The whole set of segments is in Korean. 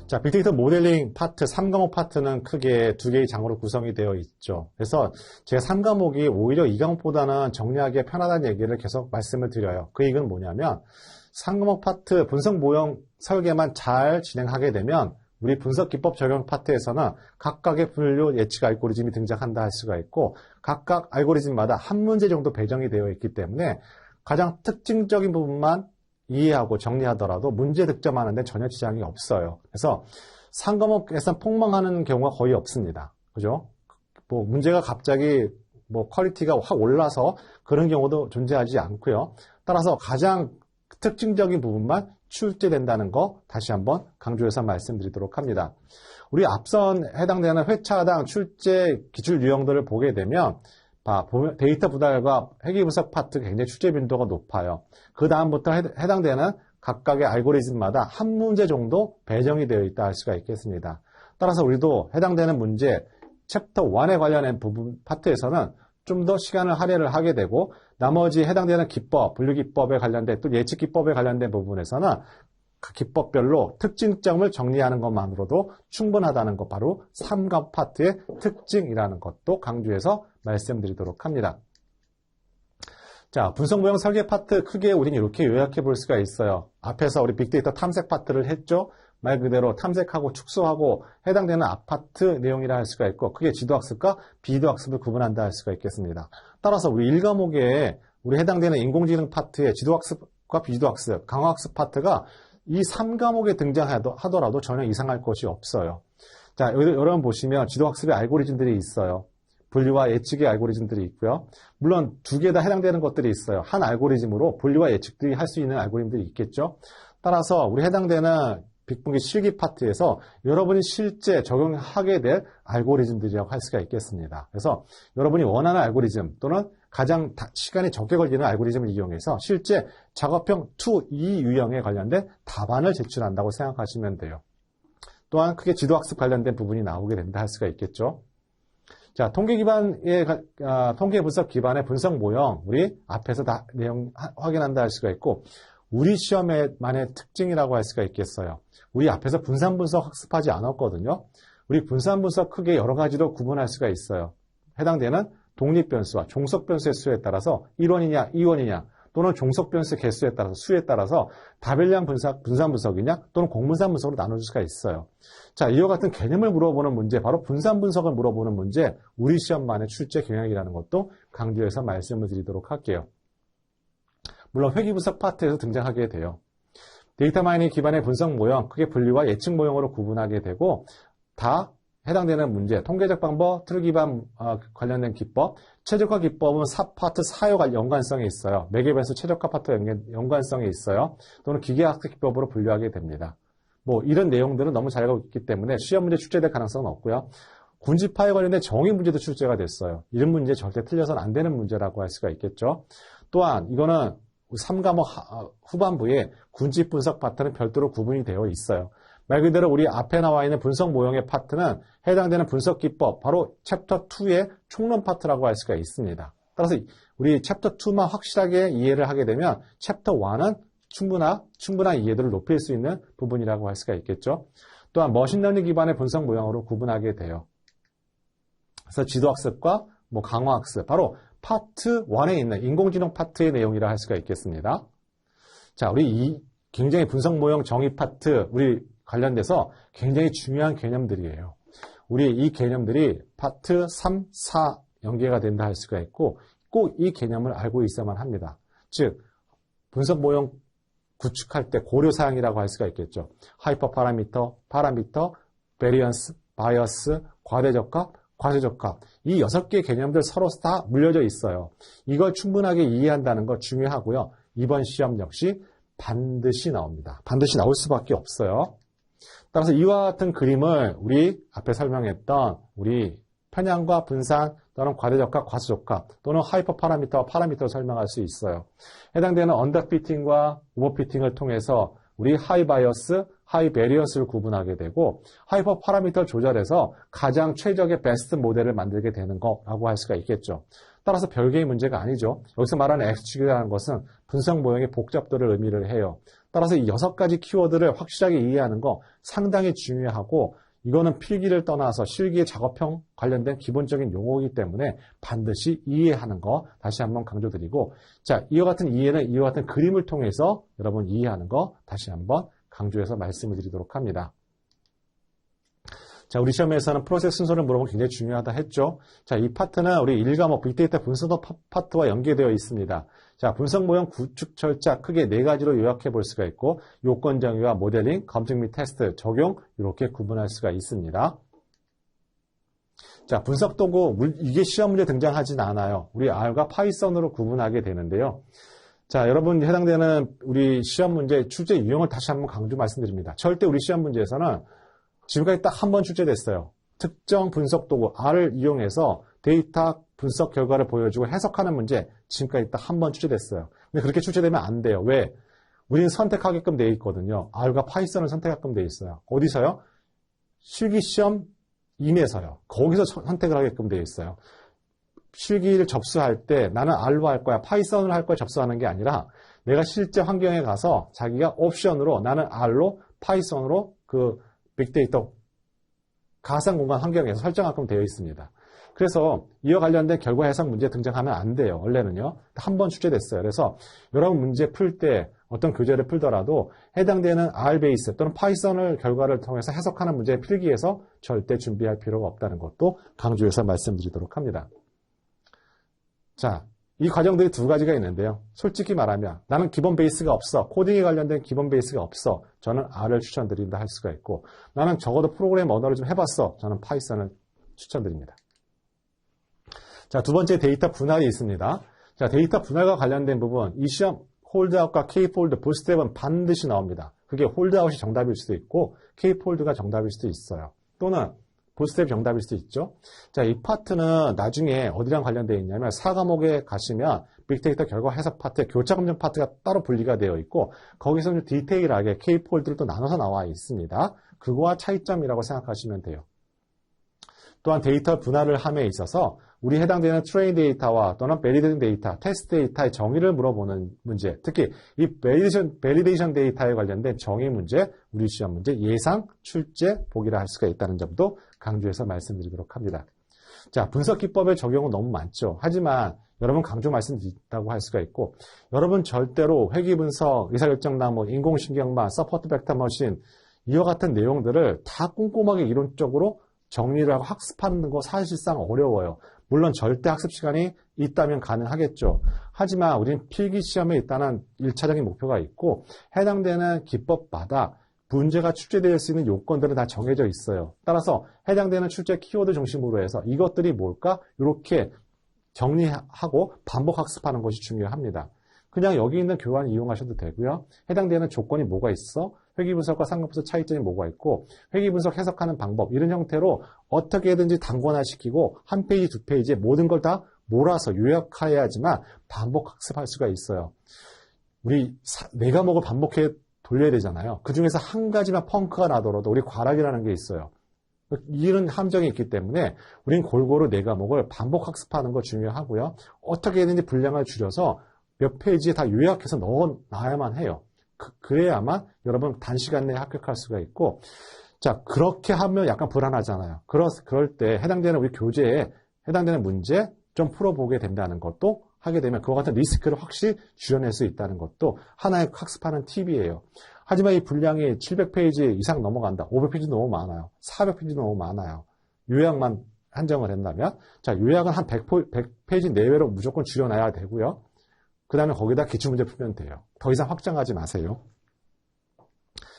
자, 빅데이터 모델링 파트 3과목 파트는 크게 두 개의 장으로 구성이 되어 있죠. 그래서 제 3과목이 오히려 2과목보다는 정리하기 편하다는 얘기를 계속 말씀을 드려요. 그 얘기는 뭐냐면 3과목 파트 분석 모형 설계만 잘 진행하게 되면 우리 분석 기법 적용 파트에서는 각각의 분류 예측 알고리즘이 등장한다 할 수가 있고 각각 알고리즘마다 한 문제 정도 배정이 되어 있기 때문에 가장 특징적인 부분만 이해하고 정리하더라도 문제 득점하는 데 전혀 지장이 없어요. 그래서 3과목에서 폭망하는 경우가 거의 없습니다. 그죠? 뭐 문제가 갑자기 뭐 퀄리티가 확 올라서 그런 경우도 존재하지 않고요. 따라서 가장 특징적인 부분만 출제된다는 거 다시 한번 강조해서 말씀드리도록 합니다. 우리 앞선 해당되는 회차당 출제 기출 유형들을 보게 되면 데이터 분할과 회계 분석 파트 굉장히 출제 빈도가 높아요. 그 다음부터 해당되는 각각의 알고리즘마다 한 문제 정도 배정이 되어 있다 할 수가 있겠습니다. 따라서 우리도 해당되는 문제 챕터 1에 관련된 부분 파트에서는 좀 더 시간을 할애를 하게 되고 나머지 해당되는 기법, 분류 기법에 관련된 또 예측 기법에 관련된 부분에서는 그 기법별로 특징점을 정리하는 것만으로도 충분하다는 것 바로 3과목 파트의 특징이라는 것도 강조해서 말씀드리도록 합니다. 자, 분석 모형 설계 파트 크게 우리는 이렇게 요약해 볼 수가 있어요. 앞에서 우리 빅데이터 탐색 파트를 했죠. 말 그대로 탐색하고 축소하고 해당되는 앞파트 내용이라 할 수가 있고 크게 지도학습과 비도학습을 구분한다 할 수가 있겠습니다. 따라서 우리 1과목에 우리 해당되는 인공지능 파트의 지도학습과 비도학습, 강화학습 파트가 이 3과목에 등장하더라도 전혀 이상할 것이 없어요. 자, 여러분 보시면 지도학습의 알고리즘들이 있어요. 분류와 예측의 알고리즘들이 있고요. 물론 두 개 다 해당되는 것들이 있어요. 한 알고리즘으로 분류와 예측들이 할 수 있는 알고리즘들이 있겠죠. 따라서 우리 해당되는 빅분기 실기 파트에서 여러분이 실제 적용하게 될 알고리즘들이라고 할 수가 있겠습니다. 그래서 여러분이 원하는 알고리즘 또는 가장 시간이 적게 걸리는 알고리즘을 이용해서 실제 작업형 2 유형에 관련된 답안을 제출한다고 생각하시면 돼요. 또한 크게 지도학습 관련된 부분이 나오게 된다 할 수가 있겠죠. 자, 통계 분석 기반의 분석 모형, 우리 앞에서 다 내용 확인한다 할 수가 있고, 우리 시험만의 특징이라고 할 수가 있겠어요. 우리 앞에서 분산 분석 학습하지 않았거든요. 우리 분산 분석 크게 여러 가지로 구분할 수가 있어요. 해당되는 독립 변수와 종속 변수의 수에 따라서 1원이냐, 2원이냐, 또는 종속 변수 개수에 따라서 수에 따라서 다별량 분산 분석이냐, 또는 공분산 분석으로 나눌 수가 있어요. 자, 이와 같은 개념을 물어보는 문제, 바로 분산 분석을 물어보는 문제, 우리 시험만의 출제 경향이라는 것도 강조해서 말씀을 드리도록 할게요. 물론 회계 분석 파트에서 등장하게 돼요. 데이터 마이닝 기반의 분석 모형, 크게 분류와 예측 모형으로 구분하게 되고 다 해당되는 문제, 통계적 방법, 트루 기반 관련된 기법, 최적화 기법은 파트 4와 연관성이 있어요. 매개변수 최적화 파트와 연관성이 있어요. 또는 기계학습 기법으로 분류하게 됩니다. 뭐 이런 내용들은 너무 잘 알고 있기 때문에 시험 문제 출제될 가능성은 없고요. 군집화에 관련된 정의 문제도 출제가 됐어요. 이런 문제 절대 틀려서는 안 되는 문제라고 할 수가 있겠죠. 또한 이거는 3과목 후반부에 군집 분석 파트는 별도로 구분이 되어 있어요. 말 그대로 우리 앞에 나와 있는 분석 모형의 파트는 해당되는 분석 기법, 바로 챕터 2의 총론 파트라고 할 수가 있습니다. 따라서 우리 챕터 2만 확실하게 이해를 하게 되면 챕터 1은 충분한 이해도를 높일 수 있는 부분이라고 할 수가 있겠죠. 또한 머신러닝 기반의 분석 모형으로 구분하게 돼요. 그래서 지도학습과 강화학습, 바로 파트 1에 있는 인공지능 파트의 내용이라 할 수가 있겠습니다. 자, 우리 이 굉장히 분석 모형 정의 파트, 우리 관련돼서 굉장히 중요한 개념들이에요. 우리 이 개념들이 파트 3, 4 연계가 된다 할 수가 있고 꼭 이 개념을 알고 있어야만 합니다. 즉, 분석 모형 구축할 때 고려사항이라고 할 수가 있겠죠. 하이퍼 파라미터, 베리언스, 바이어스, 과대적합, 과소적합. 이 6개의 개념들 서로 다 물려져 있어요. 이걸 충분하게 이해한다는 거 중요하고요. 이번 시험 역시 반드시 나옵니다. 반드시 나올 수밖에 없어요. 따라서 이와 같은 그림을 우리 앞에 설명했던 우리 편향과 분산 또는 과대적합, 과소적합 또는 하이퍼 파라미터와 파라미터를 설명할 수 있어요. 해당되는 언더피팅과 오버피팅을 통해서 우리 하이 바이어스, 하이 베리언스를 구분하게 되고 하이퍼 파라미터를 조절해서 가장 최적의 베스트 모델을 만들게 되는 거라고 할 수가 있겠죠. 따라서 별개의 문제가 아니죠. 여기서 말하는 XG라는 것은 분석 모형의 복잡도를 의미를 해요. 따라서 이 6가지 키워드를 확실하게 이해하는 거 상당히 중요하고 이거는 필기를 떠나서 실기의 작업형 관련된 기본적인 용어이기 때문에 반드시 이해하는 거 다시 한번 강조드리고 자, 이와 같은 이해는 이와 같은 그림을 통해서 여러분 이해하는 거 다시 한번 강조해서 말씀을 드리도록 합니다. 자, 우리 시험에서는 프로세스 순서를 물어보면 굉장히 중요하다 했죠. 자, 이 파트는 우리 1과목 빅데이터 분석 파트와 연계되어 있습니다. 자, 분석 모형 구축 절차 크게 4가지로 요약해 볼 수가 있고 요건 정의와 모델링, 검증 및 테스트, 적용 이렇게 구분할 수가 있습니다. 자, 분석 도구 이게 시험 문제 등장하진 않아요. 우리 R과 파이썬으로 구분하게 되는데요. 자, 여러분 해당되는 우리 시험 문제 출제 유형을 다시 한번 강조 말씀드립니다. 절대 우리 시험 문제에서는 지금까지 딱 한 번 출제됐어요. 특정 분석 도구 R을 이용해서 데이터 분석 결과를 보여주고 해석하는 문제 지금까지 딱 한 번 출제됐어요. 근데 그렇게 출제되면 안 돼요. 왜? 우리는 선택하게끔 돼 있거든요. R과 파이썬을 선택하게끔 돼 있어요. 어디서요? 실기시험 임에서요. 거기서 선택을 하게끔 돼 있어요. 실기를 접수할 때 나는 R로 할 거야, 파이썬을 할 거야 접수하는 게 아니라 내가 실제 환경에 가서 자기가 옵션으로 나는 R로 파이썬으로 그 빅데이터 가상 공간 환경에서 설정하게끔 되어 있습니다. 그래서 이와 관련된 결과 해석 문제 등장하면 안 돼요. 원래는요. 한 번 출제됐어요. 그래서 여러분 문제 풀 때 어떤 교재를 풀더라도 해당되는 R 베이스 또는 파이썬을 결과를 통해서 해석하는 문제 필기에서 절대 준비할 필요가 없다는 것도 강조해서 말씀드리도록 합니다. 자, 이 과정들이 2가지가 있는데요. 솔직히 말하면 나는 기본 베이스가 없어. 코딩에 관련된 기본 베이스가 없어. 저는 R을 추천드린다 할 수가 있고 나는 적어도 프로그램 언어를 좀 해봤어. 저는 파이썬을 추천드립니다. 자, 2번째 데이터 분할이 있습니다. 자, 데이터 분할과 관련된 부분 이 시험 홀드아웃과 K폴드, 부스트랩은 반드시 나옵니다. 그게 홀드아웃이 정답일 수도 있고 K폴드가 정답일 수도 있어요. 또는 부스트랩 정답일 수도 있죠. 자, 이 파트는 나중에 어디랑 관련되어 있냐면 4과목에 가시면 빅데이터 결과 해석 파트, 교차 검증 파트가 따로 분리가 되어 있고 거기서는 디테일하게 K폴드를 또 나눠서 나와 있습니다. 그거와 차이점이라고 생각하시면 돼요. 또한 데이터 분할을 함에 있어서 우리 해당되는 트레인 데이터와 또는 베리데이션 데이터, 테스트 데이터의 정의를 물어보는 문제, 특히 이 베리데이션 데이터에 관련된 정의 문제, 우리 시험 문제, 예상, 출제, 보기라 할 수가 있다는 점도 강조해서 말씀드리도록 합니다. 자, 분석 기법의 적용은 너무 많죠. 하지만 여러분 강조 말씀드린다고 할 수가 있고 여러분 절대로 회귀분석, 의사결정나무, 인공신경망, 서포트 벡터 머신 이와 같은 내용들을 다 꼼꼼하게 이론적으로 정리를 하고 학습하는 거 사실상 어려워요. 물론 절대 학습 시간이 있다면 가능하겠죠. 하지만 우리는 필기시험에 있다는 1차적인 목표가 있고 해당되는 기법마다 문제가 출제될 수 있는 요건들은 다 정해져 있어요. 따라서 해당되는 출제 키워드 중심으로 해서 이것들이 뭘까? 이렇게 정리하고 반복 학습하는 것이 중요합니다. 그냥 여기 있는 교환 이용하셔도 되고요. 해당되는 조건이 뭐가 있어? 회귀분석과 상관분석 차이점이 뭐가 있고 회귀분석 해석하는 방법 이런 형태로 어떻게든지 단권화시키고 한 페이지, 2페이지에 모든 걸 다 몰아서 요약해야지만 반복 학습할 수가 있어요. 우리 4과목을 반복해 돌려야 되잖아요. 그중에서 한 가지만 펑크가 나더라도 우리 과락이라는 게 있어요. 이런 함정이 있기 때문에 우린 골고루 4과목을 반복 학습하는 거 중요하고요. 어떻게든지 분량을 줄여서 몇 페이지에 다 요약해서 넣어놔야만 해요. 그래야만 여러분 단시간 내에 합격할 수가 있고 자 그렇게 하면 약간 불안하잖아요. 그럴 때 해당되는 우리 교재에 해당되는 문제 좀 풀어보게 된다는 것도 하게 되면 그와 같은 리스크를 확실히 줄여낼 수 있다는 것도 하나의 학습하는 팁이에요. 하지만 이 분량이 700페이지 이상 넘어간다. 500페이지 너무 많아요. 400페이지 너무 많아요. 요약만 한정을 한다면 자 요약은 한 100페이지 내외로 무조건 줄여놔야 되고요. 그 다음에 거기다 기출문제 풀면 돼요. 더 이상 확장하지 마세요.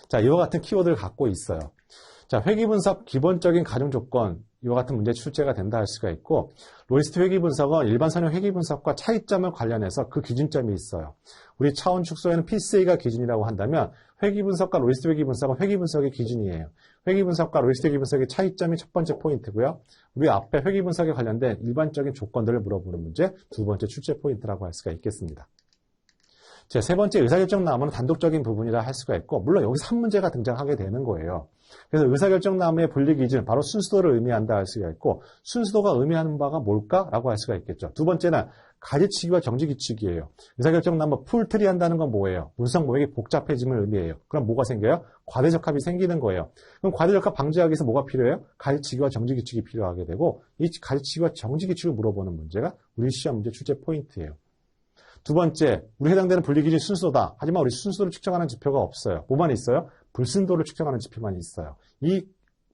자, 이와 같은 키워드를 갖고 있어요. 자, 회귀분석 기본적인 가정 조건, 이와 같은 문제 출제가 된다 할 수가 있고, 로이스트 회귀분석은 일반 선형 회귀분석과 차이점을 관련해서 그 기준점이 있어요. 우리 차원 축소에는 PCA가 기준이라고 한다면, 회귀분석과 로이스트 회귀분석은 회귀분석의 기준이에요. 회귀분석과 로이스트 회귀분석의 차이점이 첫 번째 포인트고요. 우리 앞에 회귀분석에 관련된 일반적인 조건들을 물어보는 문제, 2번째 출제 포인트라고 할 수가 있겠습니다. 제 세 번째 의사결정나무는 단독적인 부분이라 할 수가 있고, 물론 여기서 한 문제가 등장하게 되는 거예요. 그래서 의사결정나무의 분리 기준, 바로 순수도를 의미한다 할 수가 있고, 순수도가 의미하는 바가 뭘까라고 할 수가 있겠죠. 두 번째는 가지치기와 정지규칙이에요. 의사결정나무 풀트리 한다는 건 뭐예요? 문성 모형이 복잡해짐을 의미해요. 그럼 뭐가 생겨요? 과대적합이 생기는 거예요. 그럼 과대적합 방지하기 위해서 뭐가 필요해요? 가지치기와 정지규칙이 필요하게 되고, 이 가지치기와 정지규칙을 물어보는 문제가 우리 시험 문제 출제 포인트예요. 두 번째, 우리 해당되는 분리기준 순수도다. 하지만 우리 순수도를 측정하는 지표가 없어요. 뭐만 있어요? 불순도를 측정하는 지표만 있어요. 이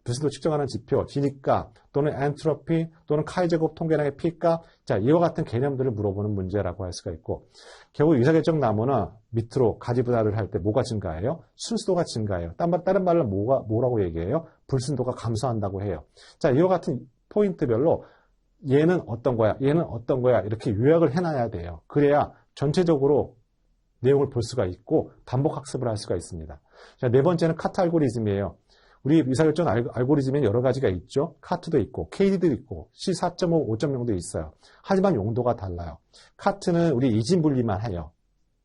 불순도 측정하는 지표, 진입값, 또는 엔트로피, 또는 카이제곱 통계량의 P값, 자, 이와 같은 개념들을 물어보는 문제라고 할 수가 있고, 결국 의사결정나무는 밑으로 가지 분할을 할 때 뭐가 증가해요? 순수도가 증가해요. 다른 말로 뭐라고 얘기해요? 불순도가 감소한다고 해요. 자, 이와 같은 포인트별로 얘는 어떤 거야, 얘는 어떤 거야, 이렇게 요약을 해놔야 돼요. 그래야 전체적으로 내용을 볼 수가 있고 반복 학습을 할 수가 있습니다. 자, 네 번째는 카트 알고리즘이에요. 우리 의사결정 알고리즘에 여러 가지가 있죠. 카트도 있고 KD도 있고 C4.5, 5.0도 있어요. 하지만 용도가 달라요. 카트는 우리 이진 분리만 해요.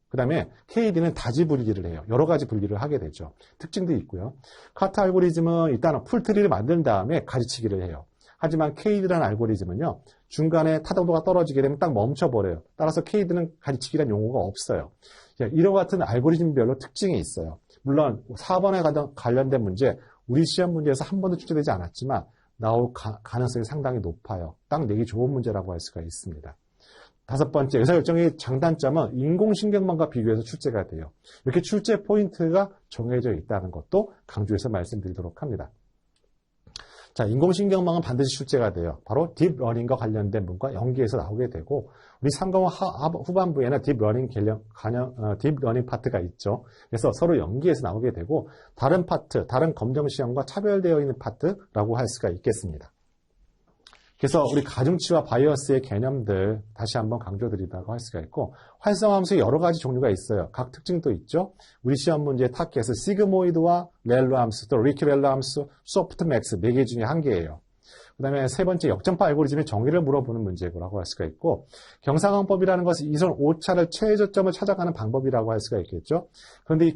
그 다음에 KD는 다지 분리를 해요. 여러 가지 분리를 하게 되죠. 특징도 있고요. 카트 알고리즘은 일단 풀트리를 만든 다음에 가지치기를 해요. 하지만 KD라는 알고리즘은요, 중간에 타당도가 떨어지게 되면 딱 멈춰버려요. 따라서 KD는 가지치기라는 용어가 없어요. 이와 같은 알고리즘별로 특징이 있어요. 물론 4번에 관련된 문제, 우리 시험 문제에서 한 번도 출제되지 않았지만 나올 가능성이 상당히 높아요. 딱 내기 좋은 문제라고 할 수가 있습니다. 다섯 번째, 의사결정의 장단점은 인공신경망과 비교해서 출제가 돼요. 이렇게 출제 포인트가 정해져 있다는 것도 강조해서 말씀드리도록 합니다. 자, 인공신경망은 반드시 출제가 돼요. 바로 딥러닝과 관련된 문과 연계해서 나오게 되고, 우리 3과목 후반부에는 딥러닝 파트가 있죠. 그래서 서로 연계해서 나오게 되고, 다른 파트, 다른 검정시험과 차별되어 있는 파트라고 할 수가 있겠습니다. 그래서 우리 가중치와 바이어스의 개념들 다시 한번 강조드리다고 할 수가 있고, 활성함수의 여러 가지 종류가 있어요. 각 특징도 있죠. 우리 시험 문제의 타겟은 시그모이드와 렐러 함수, 또 리키렐러 함수, 소프트맥스 4개 중에 한 개예요. 그 다음에 세 번째, 역전파 알고리즘의 정의를 물어보는 문제라고 할 수가 있고, 경상항법이라는 것은 이선 오차를 최저점을 찾아가는 방법이라고 할 수가 있겠죠. 그런데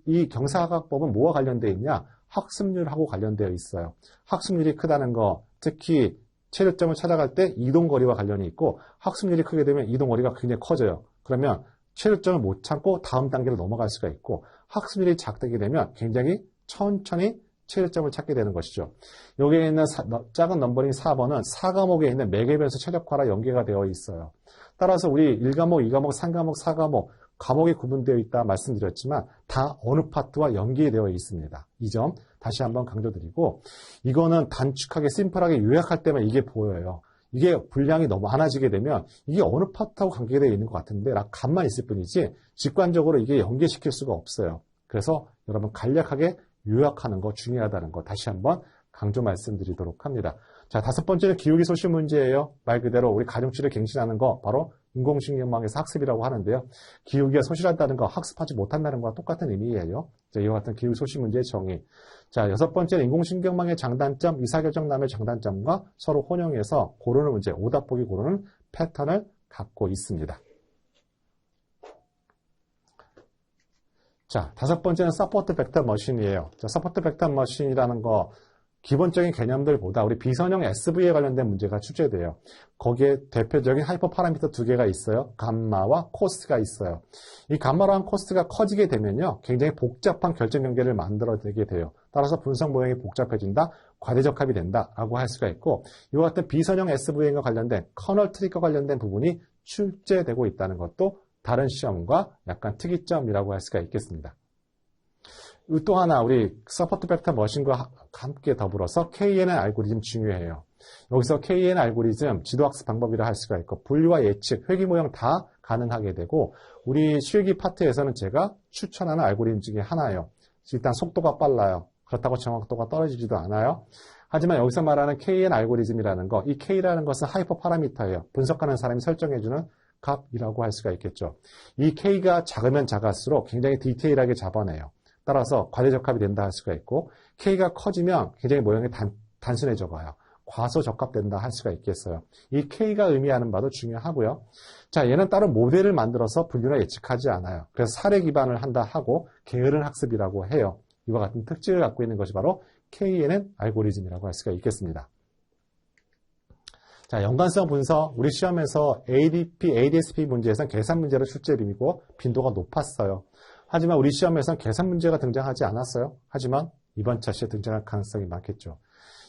이 경사각법은 뭐와 관련되어 있냐? 학습률하고 관련되어 있어요. 학습률이 크다는 거, 특히 최저점을 찾아갈 때 이동거리와 관련이 있고, 학습률이 크게 되면 이동거리가 굉장히 커져요. 그러면 최저점을 못 참고 다음 단계로 넘어갈 수가 있고, 학습률이 작게 되면 굉장히 천천히 최저점을 찾게 되는 것이죠. 여기에 있는 작은 넘버링 4번은 4과목에 있는 매개변수 최적화라 연계가 되어 있어요. 따라서 우리 1과목, 2과목, 3과목, 4과목, 과목이 구분되어 있다 말씀드렸지만 다 어느 파트와 연계되어 있습니다. 이 점 다시 한번 강조드리고, 이거는 단축하게 심플하게 요약할 때만 이게 보여요. 이게 분량이 너무 많아지게 되면 이게 어느 파트하고 관계되어 있는 것 같은데 감만 있을 뿐이지 직관적으로 이게 연계시킬 수가 없어요. 그래서 여러분 간략하게 요약하는 거 중요하다는 거 다시 한번 강조 말씀드리도록 합니다. 자, 다섯 번째는 기울기 소시 문제예요. 말 그대로 우리 가중치를 갱신하는 거 바로 인공신경망에서 학습이라고 하는데요. 기울기가 소실한다는 거 학습하지 못한다는 거와 똑같은 의미예요. 자, 이와 같은 기울기 소시 문제의 정의. 자, 여섯 번째는 인공신경망의 장단점, 의사결정남의 장단점과 서로 혼용해서 고르는 문제, 오답 보기 고르는 패턴을 갖고 있습니다. 자, 다섯 번째는 서포트 벡터 머신이에요. 자, 서포트 벡터 머신이라는 거 기본적인 개념들보다 우리 비선형 SV에 관련된 문제가 출제돼요. 거기에 대표적인 하이퍼 파라미터 두 개가 있어요. 감마와 코스트가 있어요. 이 감마랑 코스트가 커지게 되면요, 굉장히 복잡한 결정 연계를 만들어내게 돼요. 따라서 분석 모형이 복잡해진다, 과대적합이 된다라고 할 수가 있고, 이와 같은 비선형 SV과 관련된 커널 트릭과 관련된 부분이 출제되고 있다는 것도 다른 시험과 약간 특이점이라고 할 수가 있겠습니다. 또 하나 우리 서포트 벡터 머신과 함께 더불어서 KNN 알고리즘 중요해요. 여기서 KNN 알고리즘 지도학습 방법이라 할 수가 있고, 분류와 예측, 회귀 모형 다 가능하게 되고, 우리 실기 파트에서는 제가 추천하는 알고리즘 중에 하나예요. 일단 속도가 빨라요. 그렇다고 정확도가 떨어지지도 않아요. 하지만 여기서 말하는 KN 알고리즘이라는 거, 이 K라는 것은 하이퍼 파라미터예요. 분석하는 사람이 설정해주는 값이라고 할 수가 있겠죠. 이 K가 작으면 작을수록 굉장히 디테일하게 잡아내요. 따라서 과대적합이 된다 할 수가 있고, K가 커지면 굉장히 모형이 단순해져 가요. 과소적합된다 할 수가 있겠어요. 이 K가 의미하는 바도 중요하고요. 자, 얘는 따로 모델을 만들어서 분류나 예측하지 않아요. 그래서 사례 기반을 한다 하고 게으른 학습이라고 해요. 이와 같은 특징을 갖고 있는 것이 바로 KNN 알고리즘이라고 할 수가 있겠습니다. 자, 연관성 분석, 우리 시험에서 ADP, ADSP 문제에서는 계산 문제로 출제림이고 빈도가 높았어요. 하지만 우리 시험에서는 계산 문제가 등장하지 않았어요. 하지만 이번 차시에 등장할 가능성이 많겠죠.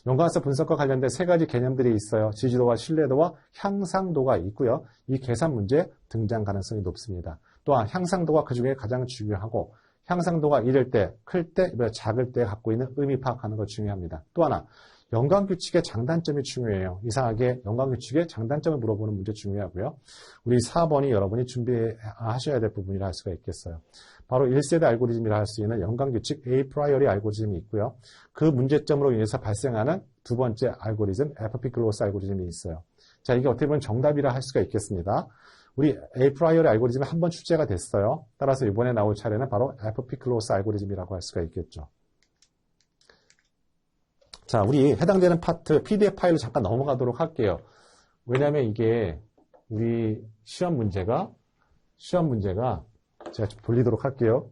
연관성 분석과 관련된 세 가지 개념들이 있어요. 지지도와 신뢰도와 향상도가 있고요. 이 계산 문제 등장 가능성이 높습니다. 또한 향상도가 그중에 가장 중요하고 향상도가 이럴 때, 클 때, 작을 때 갖고 있는 의미 파악하는 것 중요합니다. 또 하나, 연관규칙의 장단점이 중요해요. 이상하게 연관규칙의 장단점을 물어보는 문제 중요하고요. 우리 4번이 여러분이 준비하셔야 될 부분이라 할 수가 있겠어요. 바로 1세대 알고리즘이라 할 수 있는 연관규칙 A 프라이어리 알고리즘이 있고요. 그 문제점으로 인해서 발생하는 두 번째 알고리즘 FP 클로스 알고리즘이 있어요. 자, 이게 어떻게 보면 정답이라 할 수가 있겠습니다. 우리 A 프라이어리 알고리즘이 한 번 출제가 됐어요. 따라서 이번에 나올 차례는 바로 FP 클로스 알고리즘이라고 할 수가 있겠죠. 자, 우리 해당되는 파트 PDF 파일로 잠깐 넘어가도록 할게요. 왜냐하면 이게 우리 시험 문제가 제가 좀 돌리도록 할게요.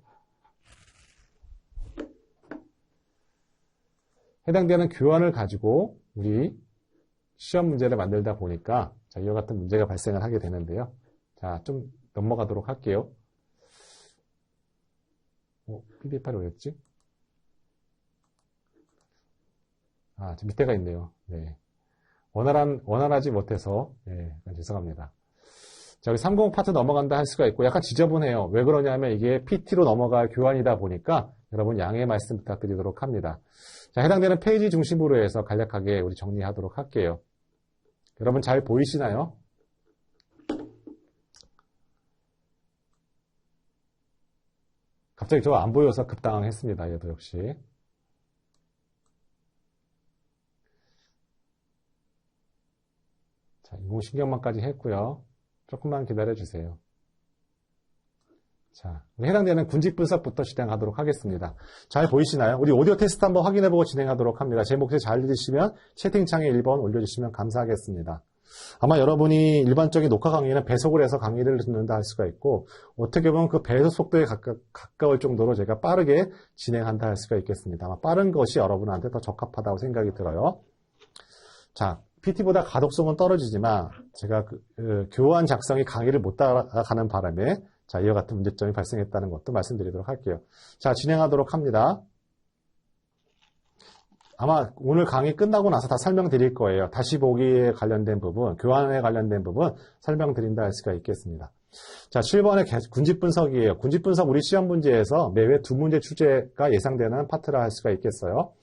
해당되는 교환을 가지고 우리 시험 문제를 만들다 보니까 자, 이와 같은 문제가 발생을 하게 되는데요. 자, 좀 넘어가도록 할게요. PDF 파일 어딨지? 아, 저 밑에가 있네요. 네. 원활하지 못해서, 네, 죄송합니다. 자, 우리 390 파트 넘어간다 할 수가 있고, 약간 지저분해요. 왜 그러냐면 이게 PT로 넘어갈 교환이다 보니까 여러분 양해 말씀 부탁드리도록 합니다. 자, 해당되는 페이지 중심으로 해서 간략하게 우리 정리하도록 할게요. 여러분 잘 보이시나요? 갑자기 저 안 보여서 급당했습니다. 얘도 역시. 자, 인공신경망까지 했고요. 조금만 기다려주세요. 자, 해당되는 군집 분석부터 진행하도록 하겠습니다. 잘 보이시나요? 우리 오디오 테스트 한번 확인해보고 진행하도록 합니다. 제 목소리 잘 들리시면 채팅창에 1번 올려주시면 감사하겠습니다. 아마 여러분이 일반적인 녹화 강의는 배속을 해서 강의를 듣는다 할 수가 있고 어떻게 보면 그 배속 속도에 가까울 정도로 제가 빠르게 진행한다 할 수가 있겠습니다. 아마 빠른 것이 여러분한테 더 적합하다고 생각이 들어요. 자, PT보다 가독성은 떨어지지만 제가 교환 작성이 강의를 못 따라가는 바람에 자, 이와 같은 문제점이 발생했다는 것도 말씀드리도록 할게요. 자, 진행하도록 합니다. 아마 오늘 강의 끝나고 나서 다 설명드릴 거예요. 다시 보기에 관련된 부분, 교환에 관련된 부분 설명드린다 할 수가 있겠습니다. 자, 7번의 군집 분석이에요. 군집 분석 우리 시험 문제에서 매회 2문제 출제가 예상되는 파트라 할 수가 있겠어요.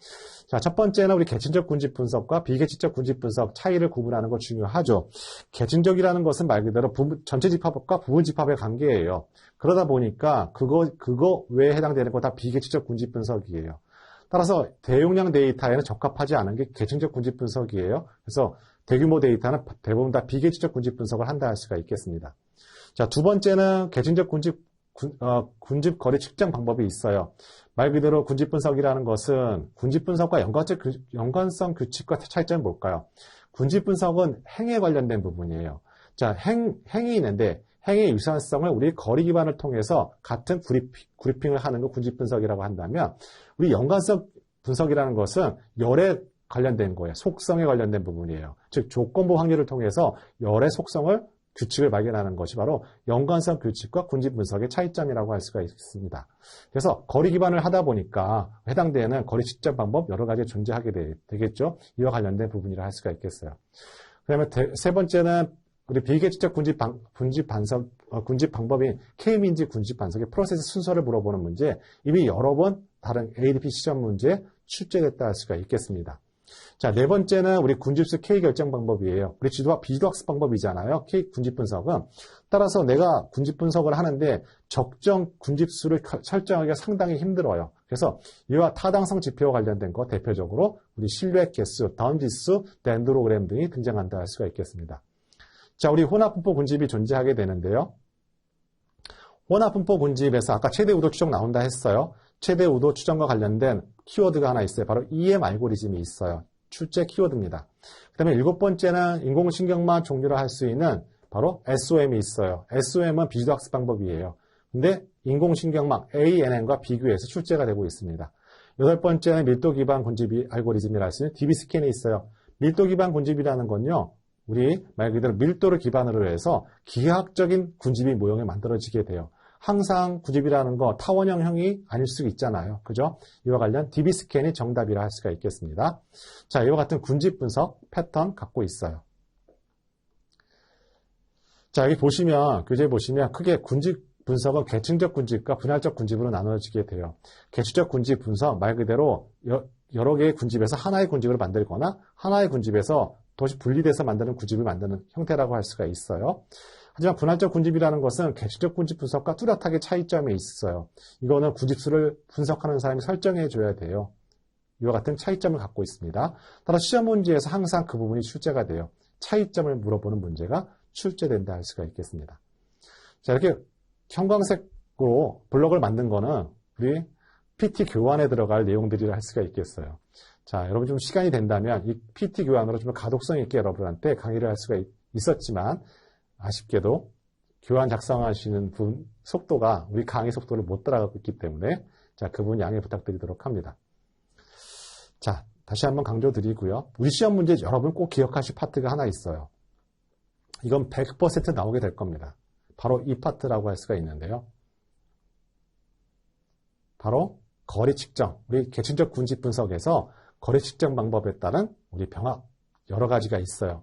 자, 첫 번째는 우리 계층적 군집 분석과 비계층적 군집 분석 차이를 구분하는 거 중요하죠. 계층적이라는 것은 말 그대로 전체 집합과 부분 집합의 관계예요. 그러다 보니까 그거 외에 해당되는 거 다 비계층적 군집 분석이에요. 따라서 대용량 데이터에는 적합하지 않은 게 계층적 군집 분석이에요. 그래서 대규모 데이터는 대부분 다 비계층적 군집 분석을 한다 할 수가 있겠습니다. 자, 두 번째는 계층적 군집 거리 측정 방법이 있어요. 말 그대로 군집 분석이라는 것은 군집 분석과 연관성 규칙과 차이점이 뭘까요? 군집 분석은 행에 관련된 부분이에요. 자, 행이 있는데 행의 유사성을 우리 거리 기반을 통해서 같은 그룹핑을 하는 거 군집 분석이라고 한다면 우리 연관성 분석이라는 것은 열에 관련된 거예요. 속성에 관련된 부분이에요. 즉 조건부 확률을 통해서 열의 속성을 규칙을 발견하는 것이 바로 연관성 규칙과 군집 분석의 차이점이라고 할 수가 있습니다. 그래서 거리 기반을 하다 보니까 해당되는 거리 측정 방법 여러 가지 존재하게 되겠죠. 이와 관련된 부분이라 할 수가 있겠어요. 그다음에 세 번째는 우리 비계층적 군집 방법인 K민지 군집 반석의 프로세스 순서를 물어보는 문제, 이미 여러 번 다른 ADP 시험 문제에 출제됐다 할 수가 있겠습니다. 자, 네 번째는 우리 군집수 K 결정 방법이에요. 우리 비주학습 방법이잖아요. K 군집 분석은. 따라서 내가 군집 분석을 하는데 적정 군집수를 설정하기가 상당히 힘들어요. 그래서 이와 타당성 지표와 관련된 거 대표적으로 우리 신뢰 개수, 다운지수, 덴드로그램 등이 등장한다 할 수가 있겠습니다. 자, 우리 혼합분포 군집이 존재하게 되는데요. 혼합분포 군집에서 아까 최대 우도 추정 나온다 했어요. 최대 우도 추정과 관련된 키워드가 하나 있어요. 바로 EM 알고리즘이 있어요. 출제 키워드입니다. 그 다음에 7번째는 인공신경만 종류로 할 수 있는 바로 SOM이 있어요. SOM은 비주도 학습 방법이에요. 근데 인공신경망 ANN과 비교해서 출제가 되고 있습니다. 8번째는 밀도 기반 군집 알고리즘이라 할 수 있는 DB스캔이 있어요. 밀도 기반 군집이라는 건요, 우리 말 그대로 밀도를 기반으로 해서 기하학적인 군집이 모형이 만들어지게 돼요. 항상 군집이라는 거 타원형이 아닐 수 있잖아요. 그죠? 이와 관련 DB스캔이 정답이라 할 수가 있겠습니다. 자, 이와 같은 군집 분석 패턴 갖고 있어요. 자, 여기 보시면, 교재 보시면 크게 군집 분석은 계층적 군집과 분할적 군집으로 나눠지게 돼요. 계층적 군집 분석, 말 그대로 여러 개의 군집에서 하나의 군집을 만들거나 하나의 군집에서 도시 분리돼서 만드는 군집을 만드는 형태라고 할 수가 있어요. 하지만 분할적 군집이라는 것은 계층적 군집 분석과 뚜렷하게 차이점이 있어요. 이거는 군집수를 분석하는 사람이 설정해 줘야 돼요. 이와 같은 차이점을 갖고 있습니다. 따라 시험 문제에서 항상 그 부분이 출제가 돼요. 차이점을 물어보는 문제가 출제된다 할 수가 있겠습니다. 자, 이렇게 형광색으로 블럭을 만든 거는 우리 PT 교환에 들어갈 내용들이라 할 수가 있겠어요. 자, 여러분 좀 시간이 된다면 이 PT 교환으로 좀 가독성 있게 여러분한테 강의를 할 수가 있었지만 아쉽게도 교환 작성하시는 분 속도가 우리 강의 속도를 못 따라가고 있기 때문에 자, 그분 양해 부탁드리도록 합니다. 자, 다시 한번 강조드리고요. 우리 시험 문제 여러분 꼭 기억하실 파트가 하나 있어요. 이건 100% 나오게 될 겁니다. 바로 이 파트라고 할 수가 있는데요. 바로 거리 측정, 우리 계층적 군집 분석에서 거리 측정 방법에 따른 우리 병합 여러 가지가 있어요.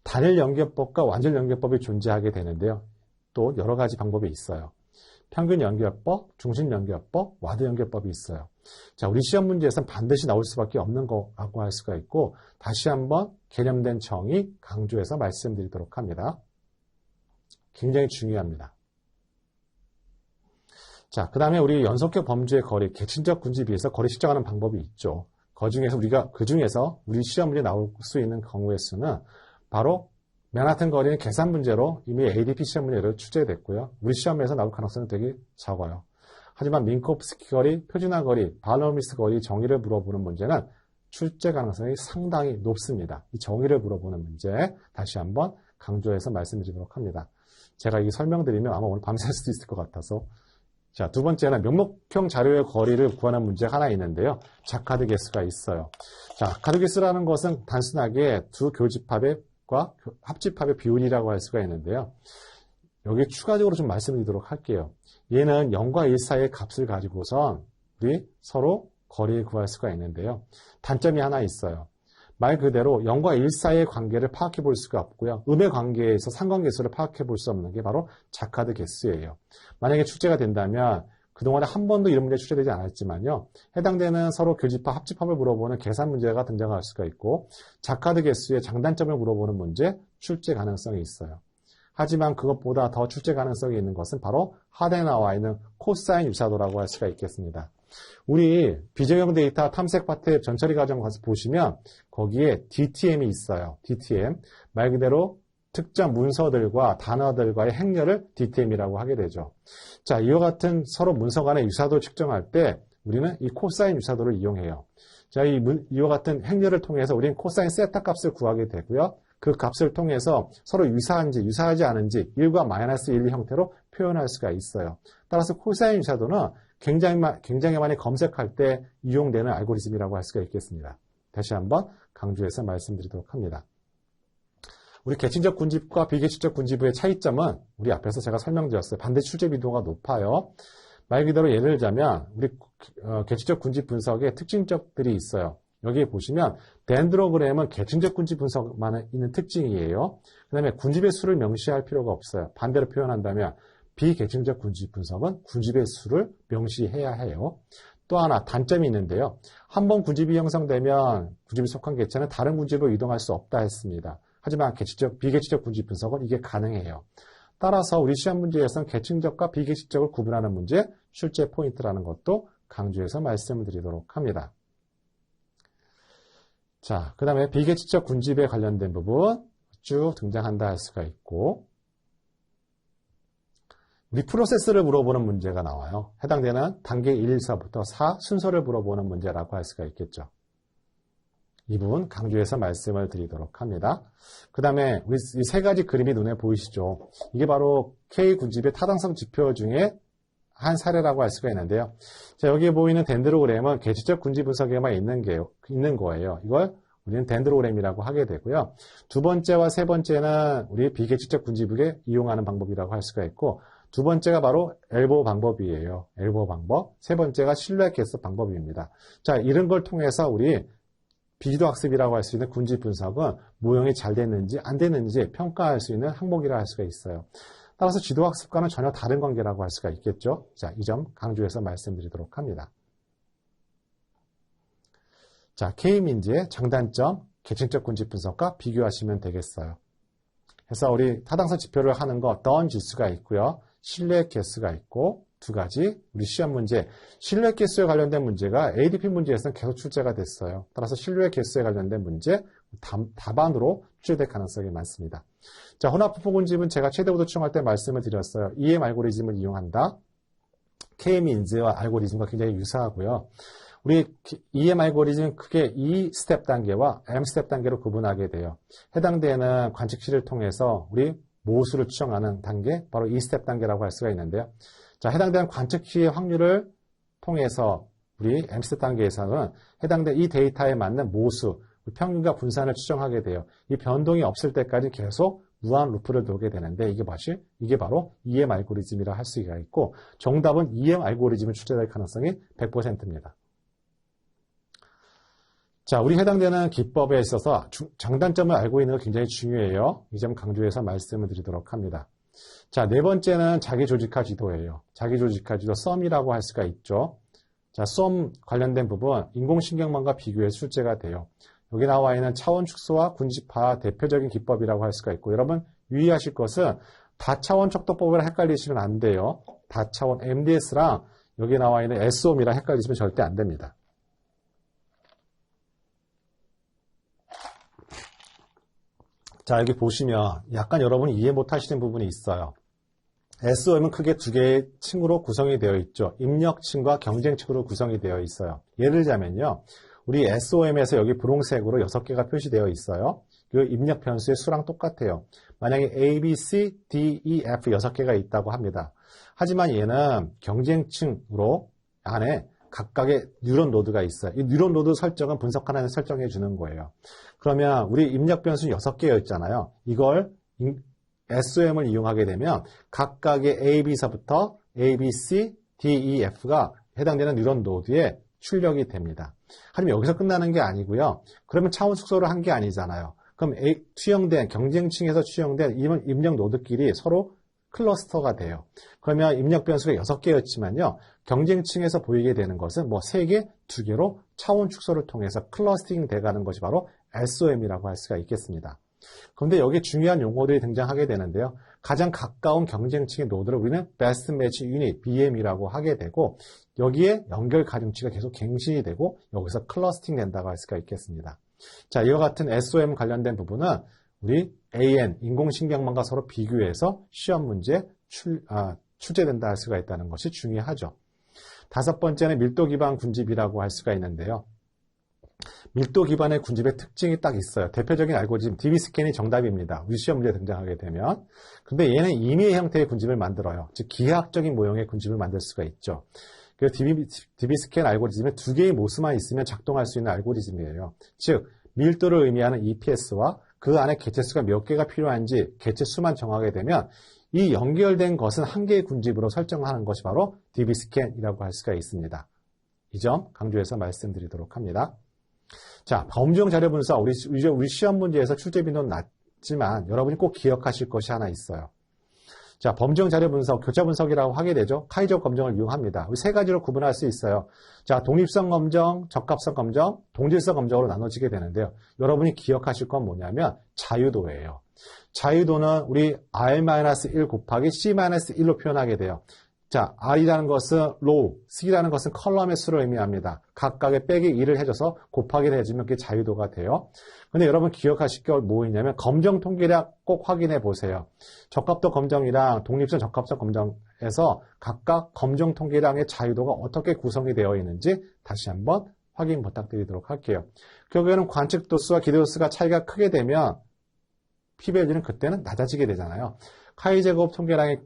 단일 연결법과 완전 연결법이 존재하게 되는데요. 또 여러 가지 방법이 있어요. 평균 연결법, 중심 연결법, 와드 연결법이 있어요. 자, 우리 시험 문제에서는 반드시 나올 수밖에 없는 거라고 할 수가 있고 다시 한번 개념된 정의 강조해서 말씀드리도록 합니다. 굉장히 중요합니다. 자, 그 다음에 우리 연속격 범주의 거리, 계층적 군집에 비해서 거리 측정하는 방법이 있죠. 그 중에서 우리 시험 문제 나올 수 있는 경우의 수는 바로 맨하튼 거리는 계산 문제로 이미 ADP 시험 문제로 출제됐고요. 우리 시험에서 나올 가능성은 되게 적어요. 하지만 민코프스키 거리, 표준화 거리, 발로미스 거리 정의를 물어보는 문제는 출제 가능성이 상당히 높습니다. 이 정의를 물어보는 문제 다시 한번 강조해서 말씀드리도록 합니다. 제가 이 설명드리면 아마 오늘 밤샐 수도 있을 것 같아서. 자, 두 번째는 명목형 자료의 거리를 구하는 문제가 하나 있는데요. 자카드 개수가 있어요. 자, 자카드 개수라는 것은 단순하게 두 교집합과 합집합의 비율이라고 할 수가 있는데요. 여기 추가적으로 좀 말씀드리도록 할게요. 얘는 0과 1 사이의 값을 가지고선 우리 서로 거리를 구할 수가 있는데요. 단점이 하나 있어요. 말 그대로 0과 1 사이의 관계를 파악해 볼 수가 없고요. 음의 관계에서 상관계수를 파악해 볼 수 없는 게 바로 자카드 개수예요. 만약에 출제가 된다면 그동안에 한 번도 이런 문제 출제되지 않았지만요. 해당되는 서로 교집합, 합집합을 물어보는 계산 문제가 등장할 수가 있고 자카드 개수의 장단점을 물어보는 문제 출제 가능성이 있어요. 하지만 그것보다 더 출제 가능성이 있는 것은 바로 하단에 나와 있는 코사인 유사도라고 할 수가 있겠습니다. 우리 비정형 데이터 탐색 파트의 전처리 과정 가서 보시면 거기에 DTM이 있어요. DTM. 말 그대로 특정 문서들과 단어들과의 행렬을 DTM이라고 하게 되죠. 자, 이와 같은 서로 문서 간의 유사도를 측정할 때 우리는 이 코사인 유사도를 이용해요. 자, 이와 같은 행렬을 통해서 우리는 코사인 세타 값을 구하게 되고요. 그 값을 통해서 서로 유사한지 유사하지 않은지 1과 마이너스 1 형태로 표현할 수가 있어요. 따라서 코사인 유사도는 굉장히 많이 검색할 때 이용되는 알고리즘이라고 할 수가 있겠습니다. 다시 한번 강조해서 말씀드리도록 합니다. 우리 계층적 군집과 비계층적 군집의 차이점은 우리 앞에서 제가 설명드렸어요. 반대 출제 빈도가 높아요. 말 그대로 예를 들자면 우리 계층적 군집 분석의 특징적들이 있어요. 여기 보시면 덴드로그램은 계층적 군집 분석만 있는 특징이에요. 그 다음에 군집의 수를 명시할 필요가 없어요. 반대로 표현한다면 비계층적 군집 분석은 군집의 수를 명시해야 해요. 또 하나 단점이 있는데요. 한 번 군집이 형성되면 군집이 속한 개체는 다른 군집으로 이동할 수 없다 했습니다. 하지만 비계층적 군집 분석은 이게 가능해요. 따라서 우리 시험 문제에서는 계층적과 비계층적을 구분하는 문제 출제 포인트라는 것도 강조해서 말씀을 드리도록 합니다. 자, 그 다음에 비계층적 군집에 관련된 부분 쭉 등장한다 할 수가 있고 우리 프로세스를 물어보는 문제가 나와요. 해당되는 단계 1, 2서부터 4 순서를 물어보는 문제라고 할 수가 있겠죠. 이 부분 강조해서 말씀을 드리도록 합니다. 그 다음에 우리 이 세 가지 그림이 눈에 보이시죠? 이게 바로 K군집의 타당성 지표 중에 한 사례라고 할 수가 있는데요. 자, 여기에 보이는 덴드로그램은 개체적 군집 분석에만 있는 거예요. 이걸 우리는 덴드로그램이라고 하게 되고요. 두 번째와 세 번째는 우리 비개체적 군집을 이용하는 방법이라고 할 수가 있고, 두 번째가 바로 엘보 방법이에요. 엘보 방법. 세 번째가 실루엣 개수 방법입니다. 자, 이런 걸 통해서 우리 비지도 학습이라고 할 수 있는 군집 분석은 모형이 잘 됐는지 안 됐는지 평가할 수 있는 항목이라 할 수가 있어요. 따라서 지도 학습과는 전혀 다른 관계라고 할 수가 있겠죠. 자, 이 점 강조해서 말씀드리도록 합니다. 자, K민지의 장단점, 계층적 군집 분석과 비교하시면 되겠어요. 그래서 우리 타당성 지표를 하는 거 어떤 지수가 있고요. 실루엣 개수가 있고 두 가지 우리 시험 문제, 실루엣 개수에 관련된 문제가 ADP 문제에서는 계속 출제가 됐어요. 따라서 실루엣 개수에 관련된 문제 답안으로 출제될 가능성이 많습니다. 자, 혼합분포 군집은 제가 최대보도 추정할 때 말씀을 드렸어요. EM 알고리즘을 이용한다. K-민즈와 알고리즘과 굉장히 유사하고요. 우리 EM 알고리즘은 크게 E 스텝 단계와 M 스텝 단계로 구분하게 돼요. 해당되는 관측실을 통해서 우리 모수를 추정하는 단계, 바로 E 스텝 단계라고 할 수가 있는데요. 자, 해당되는 관측시의 확률을 통해서 우리 M 스텝 단계에서는 해당된 이 데이터에 맞는 모수, 평균과 분산을 추정하게 돼요. 이 변동이 없을 때까지 계속 무한 루프를 돌게 되는데 이게 바로 EM 알고리즘이라 할 수가 있고, 정답은 EM 알고리즘을 출제될 가능성이 100%입니다. 자, 우리 해당되는 기법에 있어서 장단점을 알고 있는 거 굉장히 중요해요. 이 점 강조해서 말씀을 드리도록 합니다. 자, 네 번째는 자기조직화 지도예요. 자기조직화 지도, 썸이라고 할 수가 있죠. 자, 썸 관련된 부분, 인공신경망과 비교해서 출제가 돼요. 여기 나와 있는 차원 축소와 군집화 대표적인 기법이라고 할 수가 있고, 여러분 유의하실 것은 다차원 척도법이랑 헷갈리시면 안 돼요. 다차원 MDS랑 여기 나와 있는 SOM이랑 헷갈리시면 절대 안 됩니다. 자, 여기 보시면 약간 여러분이 이해 못 하시는 부분이 있어요. SOM은 크게 두 개의 층으로 구성이 되어 있죠. 입력층과 경쟁층으로 구성이 되어 있어요. 예를 들자면요. 우리 SOM에서 여기 분홍색으로 6개가 표시되어 있어요. 그 입력 변수의 수랑 똑같아요. 만약에 A, B, C, D, E, F 6개가 있다고 합니다. 하지만 얘는 경쟁층으로 안에 각각의 뉴런 노드가 있어요. 이 뉴런 노드 설정은 분석하는 설정해 주는 거예요. 그러면 우리 입력 변수는 6개였잖아요. 이걸 SOM을 이용하게 되면 각각의 A, B서부터 A, B, C, D, E, F가 해당되는 뉴런 노드에 출력이 됩니다. 하지만 여기서 끝나는 게 아니고요. 그러면 차원 축소를 한 게 아니잖아요. 그럼 경쟁층에서 취형된 입력 노드끼리 서로 클러스터가 돼요. 그러면 입력 변수가 6개였지만요. 경쟁층에서 보이게 되는 것은 3개, 2개로 차원 축소를 통해서 클러스팅 돼가는 것이 바로 SOM이라고 할 수가 있겠습니다. 그런데 여기에 중요한 용어들이 등장하게 되는데요. 가장 가까운 경쟁층의 노드를 우리는 Best Match Unit, BM이라고 하게 되고, 여기에 연결 가중치가 계속 갱신이 되고 여기서 클러스팅 된다고 할 수가 있겠습니다. 자, 이와 같은 SOM 관련된 부분은 우리 AN, 인공신경망과 서로 비교해서 시험 문제에 출제된다 할 수가 있다는 것이 중요하죠. 다섯 번째는 밀도 기반 군집이라고 할 수가 있는데요. 밀도 기반의 군집의 특징이 딱 있어요. 대표적인 알고리즘 DB스캔이 정답입니다. 우리 시험 문제에 등장하게 되면. 근데 얘는 임의의 형태의 군집을 만들어요. 즉 기하학적인 모형의 군집을 만들 수가 있죠. 그래서 DB스캔 알고리즘에 2개의 모수만 있으면 작동할 수 있는 알고리즘이에요. 즉 밀도를 의미하는 EPS와 그 안에 개체수가 몇 개가 필요한지 개체수만 정하게 되면 이 연결된 것은 한 개의 군집으로 설정하는 것이 바로 DB스캔이라고 할 수가 있습니다. 이 점 강조해서 말씀드리도록 합니다. 자, 범주형 자료 분석, 우리 시험 문제에서 출제 빈도는 낮지만 여러분이 꼭 기억하실 것이 하나 있어요. 자, 범주형 자료 분석, 교차 분석이라고 하게 되죠. 카이저 검정을 이용합니다. 우리 세 가지로 구분할 수 있어요. 자, 독립성 검정, 적합성 검정, 동질성 검정으로 나눠지게 되는데요. 여러분이 기억하실 건 뭐냐면 자유도예요. 자유도는 우리 R-1 곱하기 C-1로 표현하게 돼요. 자, R이라는 것은 row, C라는 것은 컬럼의 수를 의미합니다. 각각의 빼기 1을 해줘서 곱하기를 해주면 그게 자유도가 돼요. 근데 여러분 기억하실 게 뭐있냐면 검정 통계량 꼭 확인해 보세요. 적합도 검정이랑 독립성 적합성 검정에서 각각 검정 통계량의 자유도가 어떻게 구성이 되어 있는지 다시 한번 확인 부탁드리도록 할게요. 결국에는 관측 도수와 기대 도수가 차이가 크게 되면 P-밸류는 그때는 낮아지게 되잖아요. 카이 제곱 통계량이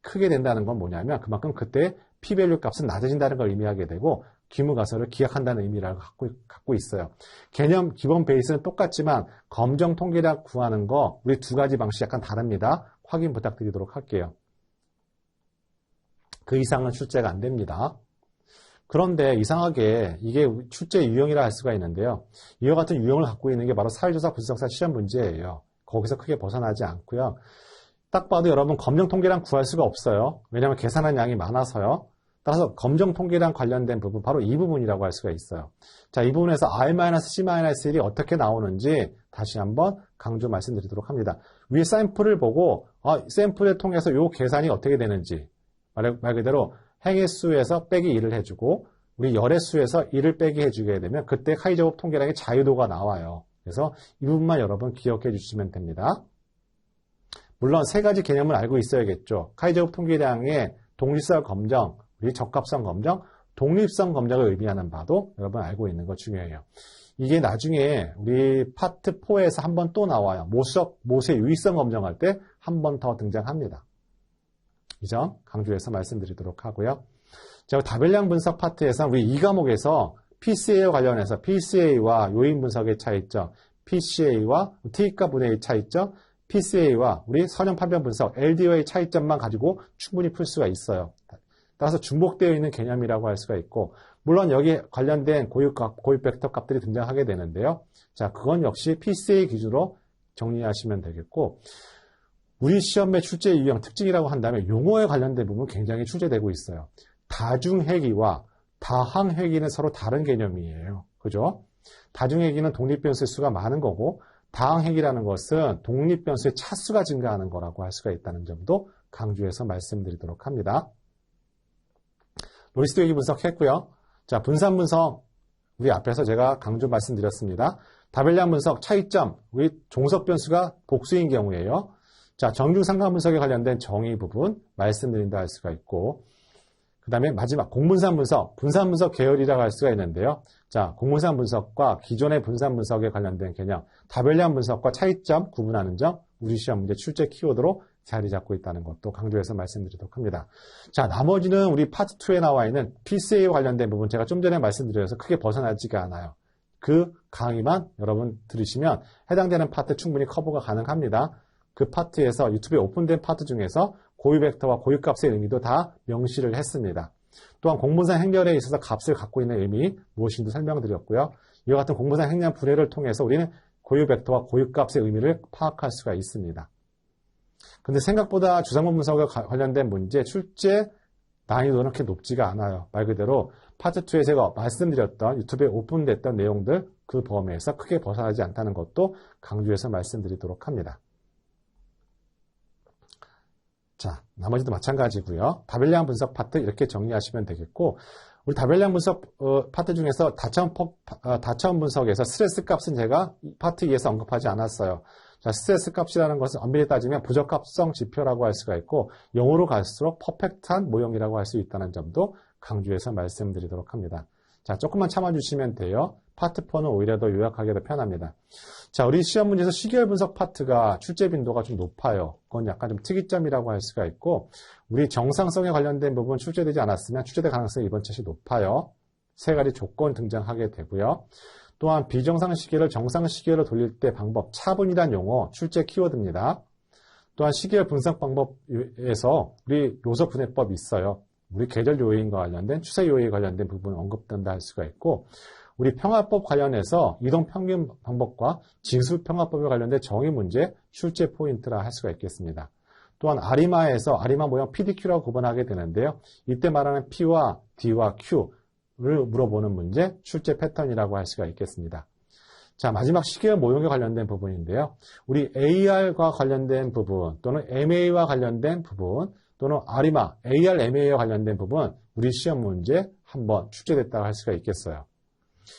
크게 된다는 건 뭐냐면 그만큼 그때 P-밸류 값은 낮아진다는 걸 의미하게 되고 귀무 가설을 기약한다는 의미를 갖고 있어요. 개념 기본 베이스는 똑같지만 검정 통계량 구하는 거 우리 두 가지 방식이 약간 다릅니다. 확인 부탁드리도록 할게요. 그 이상은 출제가 안 됩니다. 그런데 이상하게 이게 출제 유형이라 할 수가 있는데요. 이와 같은 유형을 갖고 있는 게 바로 사회조사 분석사 시험 문제예요. 거기서 크게 벗어나지 않고요. 딱 봐도 여러분 검정 통계량 구할 수가 없어요. 왜냐하면 계산한 양이 많아서요. 따라서 검정 통계량 관련된 부분, 바로 이 부분이라고 할 수가 있어요. 자, 이 부분에서 R-C-1이 어떻게 나오는지 다시 한번 강조 말씀드리도록 합니다. 위에 샘플을 보고 샘플을 통해서 이 계산이 어떻게 되는지 말 그대로 행의 수에서 빼기 1을 해주고 우리 열의 수에서 1을 빼기 해주게 되면 그때 카이제곱 통계량의 자유도가 나와요. 그래서 이 부분만 여러분 기억해 주시면 됩니다. 물론 세 가지 개념을 알고 있어야겠죠. 카이제곱 통계량의 독립성 검정, 우리 적합성 검정, 독립성 검정을 의미하는 바도 여러분 알고 있는 거 중요해요. 이게 나중에 우리 파트 4에서 한 번 또 나와요. 모수의 유의성 검정할 때 한 번 더 등장합니다. 이 점 강조해서 말씀드리도록 하고요. 자, 답변량 분석 파트에서 우리 이 과목에서 PCA와 관련해서 PCA와 요인 분석의 차이점, PCA와 T값 분해의 차이점, PCA와 우리 선형 판별 분석, LDO의 차이점만 가지고 충분히 풀 수가 있어요. 따라서 중복되어 있는 개념이라고 할 수가 있고, 물론 여기에 관련된 고유 벡터 값들이 등장하게 되는데요. 자, 그건 역시 PCA 기준으로 정리하시면 되겠고, 우리 시험의 출제 유형 특징이라고 한다면 용어에 관련된 부분 굉장히 출제되고 있어요. 다중회귀와 다항회귀는 서로 다른 개념이에요. 그죠? 다중회귀는 독립변수의 수가 많은 거고, 다항회귀라는 것은 독립변수의 차수가 증가하는 거라고 할 수가 있다는 점도 강조해서 말씀드리도록 합니다. 로리스트 회귀 분석했고요. 자, 분산 분석 우리 앞에서 제가 강조 말씀드렸습니다. 답변량 분석 차이점 우리 종속 변수가 복수인 경우에요. 자, 정중상관 분석에 관련된 정의 부분 말씀드린다 할 수가 있고, 그 다음에 마지막 공분산 분석, 분산 분석 계열이라고 할 수가 있는데요. 자, 공분산 분석과 기존의 분산 분석에 관련된 개념, 답변량 분석과 차이점 구분하는 점, 우리 시험 문제 출제 키워드로 자리 잡고 있다는 것도 강조해서 말씀드리도록 합니다. 자, 나머지는 우리 파트 2에 나와 있는 PCA와 관련된 부분 제가 좀 전에 말씀드려서 크게 벗어나지가 않아요. 그 강의만 여러분 들으시면 해당되는 파트 충분히 커버가 가능합니다. 그 파트에서 유튜브에 오픈된 파트 중에서 고유 벡터와 고유 값의 의미도 다 명시를 했습니다. 또한 공분산 행렬에 있어서 값을 갖고 있는 의미 무엇인지 설명드렸고요. 이와 같은 공분산 행렬 분해를 통해서 우리는 고유 벡터와 고유 값의 의미를 파악할 수가 있습니다. 근데 생각보다 주상문 분석과 관련된 문제 출제 난이도는 그렇게 높지가 않아요. 말 그대로 파트 2에 제가 말씀드렸던 유튜브에 오픈됐던 내용들 그 범위에서 크게 벗어나지 않다는 것도 강조해서 말씀드리도록 합니다. 자, 나머지도 마찬가지고요. 답변량 분석 파트 이렇게 정리하시면 되겠고, 우리 답변량 분석 파트 중에서 다차원 분석에서 스트레스 값은 제가 파트 2에서 언급하지 않았어요. 자, 스트레스 값이라는 것은 엄밀히 따지면 부적합성 지표라고 할 수가 있고, 0으로 갈수록 퍼펙트한 모형이라고 할 수 있다는 점도 강조해서 말씀드리도록 합니다. 자, 조금만 참아주시면 돼요. 파트 4는 오히려 더 요약하기 더 편합니다. 자, 우리 시험 문제에서 시계열 분석 파트가 출제 빈도가 좀 높아요. 그건 약간 좀 특이점이라고 할 수가 있고, 우리 정상성에 관련된 부분 출제되지 않았으면 출제될 가능성이 이번 차시 높아요. 세 가지 조건 등장하게 되고요. 또한 비정상 시계를 정상 시계로 돌릴 때 방법, 차분이란 용어 출제 키워드입니다. 또한 시계열 분석 방법에서 우리 요소 분해법이 있어요. 우리 계절 요인과 관련된 추세 요인에 관련된 부분 언급된다 할 수가 있고, 우리 평화법 관련해서 이동 평균 방법과 지수 평화법에 관련된 정의 문제 출제 포인트라 할 수가 있겠습니다. 또한 아리마에서 아리마 모형 PDQ라고 구분하게 되는데요. 이때 말하는 P와 D와 Q를 물어보는 문제 출제 패턴이라고 할 수가 있겠습니다. 자, 마지막 시계열 모형에 관련된 부분인데요. 우리 AR과 관련된 부분 또는 MA와 관련된 부분 또는 아리마, AR, MA와 관련된 부분 우리 시험 문제 한번 출제됐다고 할 수가 있겠어요.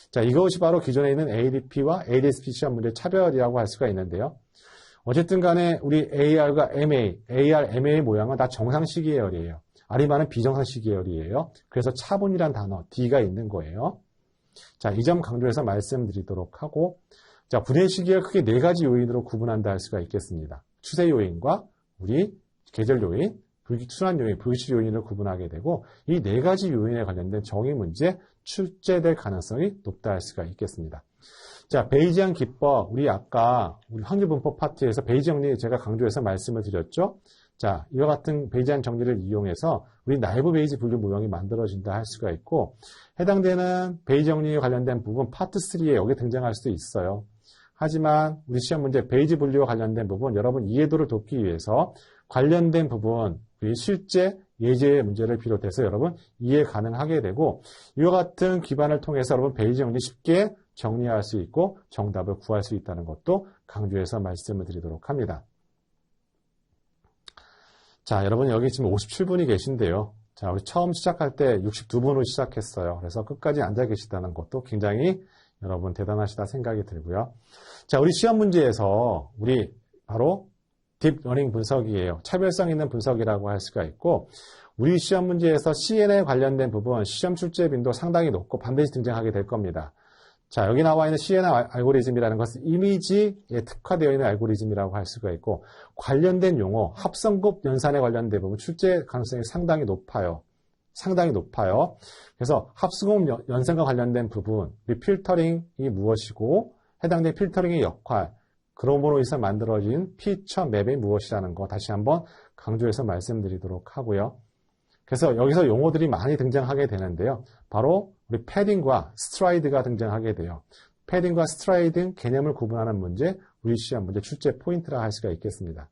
자, 이것이 바로 기존에 있는 ADP와 ADSP 시험 문제 차별이라고 할 수가 있는데요. 어쨌든 간에 우리 AR과 MA, AR, MA 모양은 다 정상 시계열이에요. 아리마는 비정상 시계열이에요. 그래서 차분이란 단어, D가 있는 거예요. 자, 이 점 강조해서 말씀드리도록 하고, 자, 분해 시기를 크게 네 가지 요인으로 구분한다 할 수가 있겠습니다. 추세 요인과 우리 계절 요인, 순환 요인, 불규칙 요인을 구분하게 되고, 이 네 가지 요인에 관련된 정의 문제 출제될 가능성이 높다 할 수가 있겠습니다. 자, 베이지안 기법, 우리 아까 우리 확률분법 파트에서 베이지 정리 제가 강조해서 말씀을 드렸죠. 자, 이와 같은 베이지안 정리를 이용해서 우리 나이브 베이지 분류 모형이 만들어진다 할 수가 있고, 해당되는 베이지 정리에 관련된 부분 파트 3에 여기 등장할 수도 있어요. 하지만 우리 시험 문제 베이지 분류와 관련된 부분 여러분 이해도를 돕기 위해서 관련된 부분 우리 실제 예제 문제를 비롯해서 여러분 이해 가능하게 되고, 이와 같은 기반을 통해서 여러분 베이지 정리 쉽게 정리할 수 있고 정답을 구할 수 있다는 것도 강조해서 말씀을 드리도록 합니다. 자, 여러분 여기 지금 57분이 계신데요. 자, 우리 처음 시작할 때 62분으로 시작했어요. 그래서 끝까지 앉아 계시다는 것도 굉장히 여러분 대단하시다 생각이 들고요. 자, 우리 시험 문제에서 우리 바로 딥러닝 분석이에요. 차별성 있는 분석이라고 할 수가 있고, 우리 시험 문제에서 CN에 관련된 부분 시험 출제 빈도 상당히 높고 반드시 등장하게 될 겁니다. 자, 여기 나와 있는 CNN 알고리즘이라는 것은 이미지에 특화되어 있는 알고리즘이라고 할 수가 있고, 관련된 용어, 합성급 연산에 관련된 부분 출제 가능성이 상당히 높아요. 상당히 높아요. 그래서 합성급 연산과 관련된 부분, 필터링이 무엇이고, 해당된 필터링의 역할, 그럼으로 인해서 만들어진 피처 맵이 무엇이라는 거 다시 한번 강조해서 말씀드리도록 하고요. 그래서 여기서 용어들이 많이 등장하게 되는데요. 바로 우리 패딩과 스트라이드가 등장하게 돼요. 패딩과 스트라이드 개념을 구분하는 문제, 우리 시험 문제 출제 포인트라 할 수가 있겠습니다.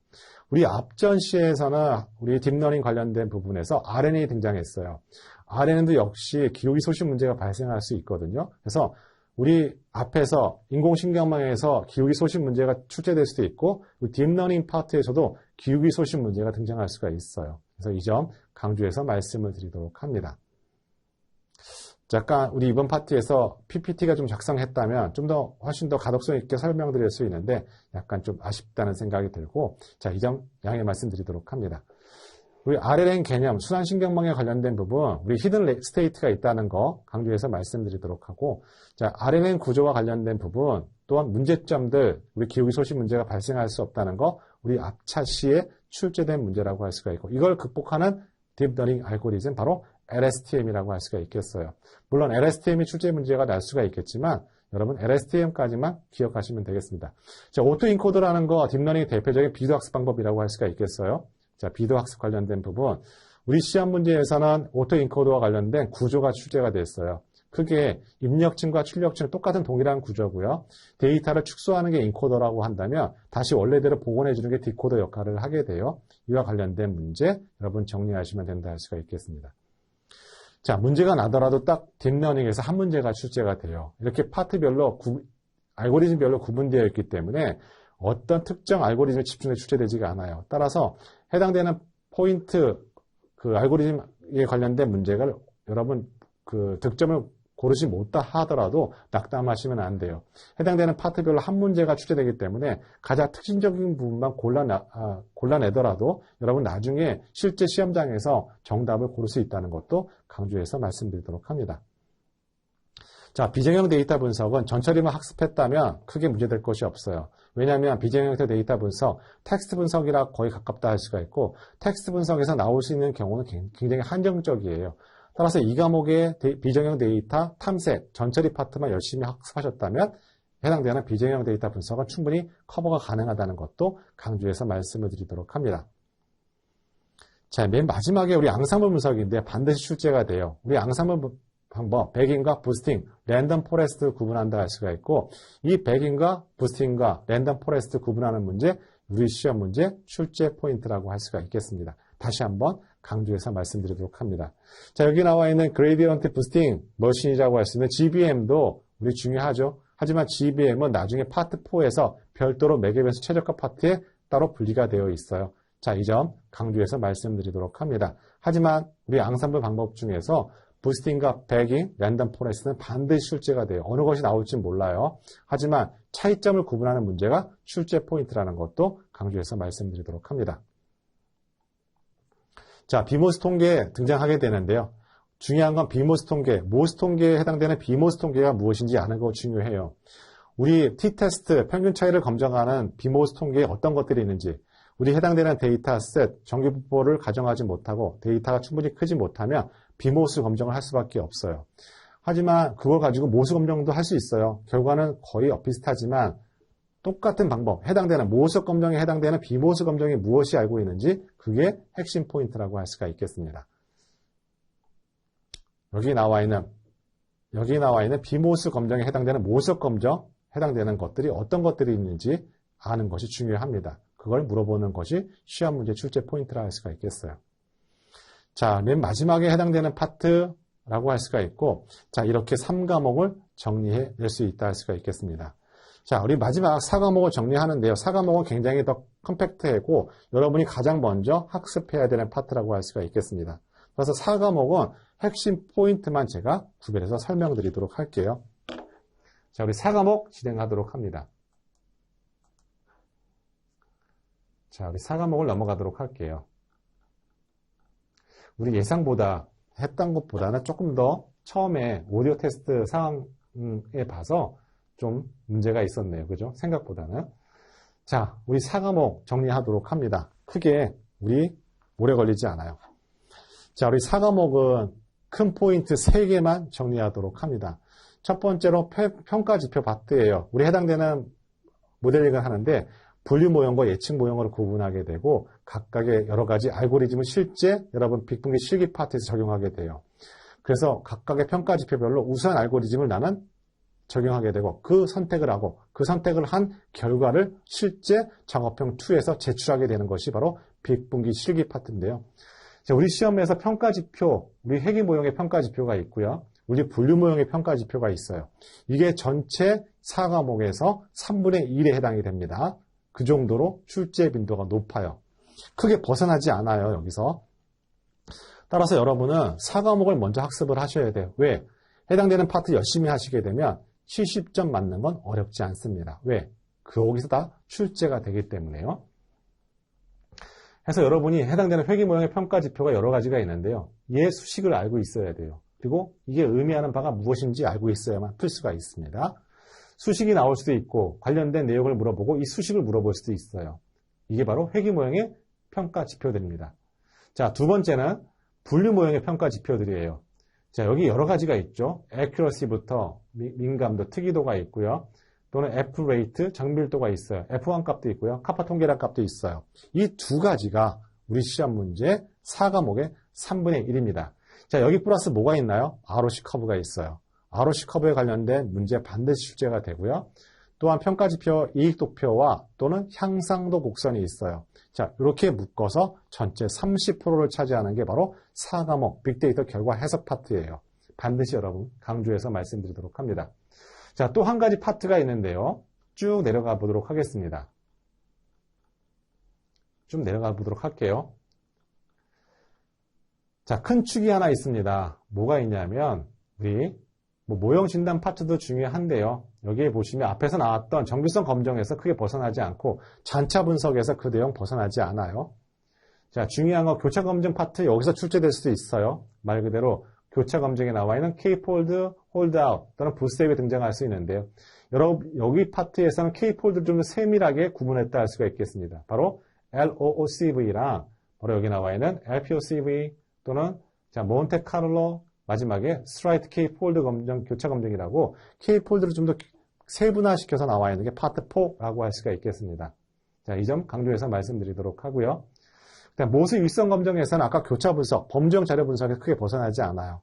우리 앞전 시에서는 우리 딥러닝 관련된 부분에서 RNA 등장했어요. RNA도 역시 기록이 소식 문제가 발생할 수 있거든요. 그래서 우리 앞에서 인공신경망에서 기울기 소식 문제가 출제될 수도 있고, 딥러닝 파트에서도 기울기 소식 문제가 등장할 수가 있어요. 그래서 이 점 강조해서 말씀을 드리도록 합니다. 잠깐 우리 이번 파트에서 PPT가 좀 작성했다면 좀 더 훨씬 더 가독성 있게 설명드릴 수 있는데 약간 좀 아쉽다는 생각이 들고, 자, 이 점 양해 말씀드리도록 합니다. 우리 RNN 개념, 순환신경망에 관련된 부분, 우리 히든 스테이트가 있다는 거 강조해서 말씀드리도록 하고, 자, RNN 구조와 관련된 부분, 또한 문제점들, 우리 기울기 소식 문제가 발생할 수 없다는 거, 우리 앞차시에 출제된 문제라고 할 수가 있고, 이걸 극복하는 딥러닝 알고리즘, 바로 LSTM이라고 할 수가 있겠어요. 물론 LSTM이 출제 문제가 날 수가 있겠지만, 여러분 LSTM까지만 기억하시면 되겠습니다. 자, 오토인코더라는 거, 딥러닝의 대표적인 비도 학습 방법이라고 할 수가 있겠어요. 자, 비도 학습 관련된 부분, 우리 시험 문제에서는 오토 인코더와 관련된 구조가 출제가 됐어요. 크게 입력층과 출력층 똑같은 동일한 구조고요. 데이터를 축소하는 게 인코더라고 한다면 다시 원래대로 복원해 주는 게 디코더 역할을 하게 돼요. 이와 관련된 문제 여러분 정리하시면 된다 할 수가 있겠습니다. 자, 문제가 나더라도 딱 딥러닝에서 한 문제가 출제가 돼요. 이렇게 파트별로 알고리즘별로 구분되어 있기 때문에 어떤 특정 알고리즘에 집중해 출제되지가 않아요. 따라서 해당되는 포인트, 그 알고리즘에 관련된 문제가 여러분 그 득점을 고르지 못다 하더라도 낙담하시면 안 돼요. 해당되는 파트별로 한 문제가 출제되기 때문에 가장 특징적인 부분만 골라내더라도 여러분 나중에 실제 시험장에서 정답을 고를 수 있다는 것도 강조해서 말씀드리도록 합니다. 자, 비정형 데이터 분석은 전처리만 학습했다면 크게 문제될 것이 없어요. 왜냐하면 비정형 데이터 분석, 텍스트 분석이라 거의 가깝다 할 수가 있고, 텍스트 분석에서 나올 수 있는 경우는 굉장히 한정적이에요. 따라서 이 과목의 비정형 데이터 탐색, 전처리 파트만 열심히 학습하셨다면 해당되는 비정형 데이터 분석은 충분히 커버가 가능하다는 것도 강조해서 말씀을 드리도록 합니다. 자, 맨 마지막에 우리 앙상블 분석인데 반드시 출제가 돼요. 우리 앙상블 방법, 백인과 부스팅, 랜덤 포레스트 구분한다 할 수가 있고, 이 백인과 부스팅과 랜덤 포레스트 구분하는 문제, 우리 시험 문제 출제 포인트라고 할 수가 있겠습니다. 다시 한번 강조해서 말씀드리도록 합니다. 자, 여기 나와 있는 그레디언트 부스팅 머신이라고 할 수 있는 GBM도 우리 중요하죠. 하지만 GBM은 나중에 파트 4에서 별도로 매개변수 최저가 파트에 따로 분리가 되어 있어요. 자, 이 점 강조해서 말씀드리도록 합니다. 하지만 우리 앙상블 방법 중에서 부스팅과 백인, 랜덤 포레스트는 반드시 출제가 돼요. 어느 것이 나올지 몰라요. 하지만 차이점을 구분하는 문제가 출제 포인트라는 것도 강조해서 말씀드리도록 합니다. 자, 비모스 통계 등장하게 되는데요. 중요한 건 비모스 통계, 모스 통계에 해당되는 비모스 통계가 무엇인지 아는 거 중요해요. 우리 t-테스트 평균 차이를 검증하는 비모스 통계에 어떤 것들이 있는지, 우리 해당되는 데이터셋, 정규분포를 가정하지 못하고 데이터가 충분히 크지 못하면 비모스 검증을 할 수밖에 없어요. 하지만 그걸 가지고 모스 검증도 할 수 있어요. 결과는 거의 비슷하지만 똑같은 방법, 해당되는 모스 검증에 해당되는 비모스 검증이 무엇이 알고 있는지 그게 핵심 포인트라고 할 수가 있겠습니다. 여기 나와 있는 비모스 검증에 해당되는 모스 검증 해당되는 것들이 어떤 것들이 있는지 아는 것이 중요합니다. 그걸 물어보는 것이 시험 문제 출제 포인트라 할 수가 있겠어요. 자, 맨 마지막에 해당되는 파트라고 할 수가 있고, 자, 이렇게 3과목을 정리해 낼 수 있다 할 수가 있겠습니다. 자, 우리 마지막 4과목을 정리하는데요. 4과목은 굉장히 더 컴팩트하고 여러분이 가장 먼저 학습해야 되는 파트라고 할 수가 있겠습니다. 그래서 4과목은 핵심 포인트만 제가 구별해서 설명드리도록 할게요. 자, 우리 4과목 진행하도록 합니다. 자, 우리 4과목을 넘어가도록 할게요. 우리 예상보다 했던 것보다는 조금 더 처음에 오디오 테스트 상황에 봐서 좀 문제가 있었네요. 그죠? 생각보다는. 자, 우리 4과목 정리하도록 합니다. 크게 우리 오래 걸리지 않아요. 자, 우리 4과목은 큰 포인트 3개만 정리하도록 합니다. 첫 번째로 평가지표 파트예요. 우리 해당되는 모델링을 하는데 분류 모형과 예측 모형으로 구분하게 되고 각각의 여러 가지 알고리즘을 실제 여러분 빅분기 실기 파트에서 적용하게 돼요. 그래서 각각의 평가지표별로 우수한 알고리즘을 나는 적용하게 되고 그 선택을 하고 그 선택을 한 결과를 실제 작업형 2에서 제출하게 되는 것이 바로 빅분기 실기 파트인데요. 자, 우리 시험에서 평가지표, 우리 회기 모형의 평가지표가 있고요. 우리 분류 모형의 평가지표가 있어요. 이게 전체 4과목에서 3분의 1에 해당이 됩니다. 그 정도로 출제 빈도가 높아요. 크게 벗어나지 않아요, 여기서. 따라서 여러분은 4과목을 먼저 학습을 하셔야 돼요. 왜? 해당되는 파트 열심히 하시게 되면 70점 맞는 건 어렵지 않습니다. 왜? 거기서 다 출제가 되기 때문에요. 그래서 여러분이 해당되는 회기 모형의 평가 지표가 여러 가지가 있는데요. 얘 수식을 알고 있어야 돼요. 그리고 이게 의미하는 바가 무엇인지 알고 있어야만 풀 수가 있습니다. 수식이 나올 수도 있고 관련된 내용을 물어보고 이 수식을 물어볼 수도 있어요. 이게 바로 회기 모형의 평가 지표들입니다. 자, 두 번째는 분류 모형의 평가 지표들이에요. 자, 여기 여러 가지가 있죠. accuracy부터 민감도, 특이도가 있고요. 또는 F-rate, 정밀도가 있어요. F1 값도 있고요. 카파 통계량 값도 있어요. 이 두 가지가 우리 시험 문제 4과목의 3분의 1입니다. 자, 여기 플러스 뭐가 있나요? ROC 커브가 있어요. ROC 커브에 관련된 문제 반드시 출제가 되고요. 또한 평가지표 이익도표와 또는 향상도 곡선이 있어요. 자, 이렇게 묶어서 전체 30%를 차지하는 게 바로 4과목 빅데이터 결과 해석 파트예요. 반드시 여러분 강조해서 말씀드리도록 합니다. 자, 또 한 가지 파트가 있는데요. 쭉 내려가 보도록 하겠습니다. 좀 내려가 보도록 할게요. 자, 큰 축이 하나 있습니다. 뭐가 있냐면 우리 모형 진단 파트도 중요한데요. 여기에 보시면 앞에서 나왔던 정규성 검정에서 크게 벗어나지 않고 잔차 분석에서 그 내용 벗어나지 않아요. 자, 중요한 건 교차 검증 파트 여기서 출제될 수도 있어요. 말 그대로 교차 검증에 나와 있는 K-폴드, 홀드아웃 또는 부스텝이 등장할 수 있는데요. 여러분 여기 파트에서는 K-폴드를 좀 세밀하게 구분했다 할 수가 있겠습니다. 바로 LOOCV랑 바로 여기 나와 있는 LPOCV 또는 자 몬테카를로 마지막에 스트라이트 K-폴드 검증, 교차 검증이라고 K-폴드를 좀 더 세분화시켜서 나와 있는 게 파트 4라고 할 수가 있겠습니다. 자, 이 점 강조해서 말씀드리도록 하고요. 모수 일성 검증에서는 아까 교차 분석, 범주형 자료 분석에서 크게 벗어나지 않아요.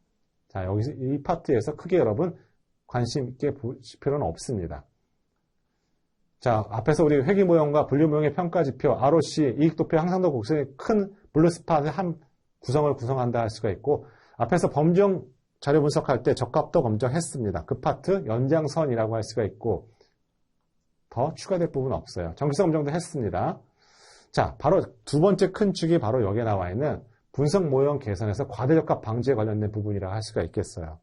자, 여기서 이 파트에서 크게 여러분 관심 있게 보실 필요는 없습니다. 자, 앞에서 우리 회기 모형과 분류 모형의 평가 지표, ROC, 이익도표, 향상도 곡선의 큰 블루스팟의 한 구성을 구성한다 할 수가 있고, 앞에서 범주형 자료 분석할 때 적합도 검증했습니다. 그 파트 연장선이라고 할 수가 있고, 더 추가될 부분은 없어요. 정기성 검증도 했습니다. 자, 바로 두 번째 큰 축이 바로 여기에 나와 있는 분석 모형 개선에서 과대적합 방지에 관련된 부분이라 할 수가 있겠어요.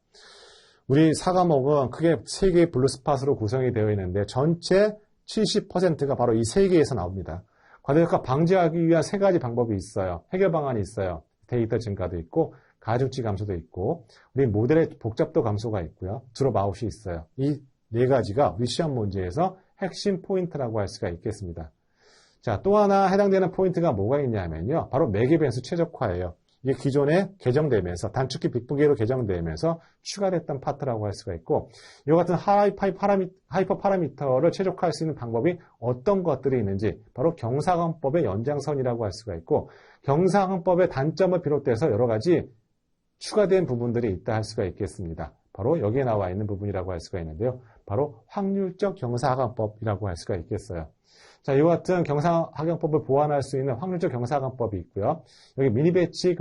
우리 4과목은 크게 3개의 블루스팟으로 구성이 되어 있는데 전체 70%가 바로 이 3개에서 나옵니다. 과대적합 방지하기 위한 3가지 방법이 있어요. 해결 방안이 있어요. 데이터 증가도 있고 가중치 감소도 있고 우리 모델의 복잡도 감소가 있고요. 드롭 아웃이 있어요. 이 네 가지가 우리 시험 문제에서 핵심 포인트라고 할 수가 있겠습니다. 자, 또 하나 해당되는 포인트가 뭐가 있냐면요. 바로 매개 변수 최적화예요. 이게 기존에 개정되면서 단축키 빅보기로 개정되면서 추가됐던 파트라고 할 수가 있고 이와 같은 하이퍼 파라미터를 최적화할 수 있는 방법이 어떤 것들이 있는지 바로 경사관법의 연장선이라고 할 수가 있고 경사관법의 단점을 비롯해서 여러 가지 추가된 부분들이 있다 할 수가 있겠습니다. 바로 여기에 나와 있는 부분이라고 할 수가 있는데요. 바로 확률적 경사하강법이라고 할 수가 있겠어요. 자, 이와 같은 경사하강법을 보완할 수 있는 확률적 경사하강법이 있고요. 여기 미니배치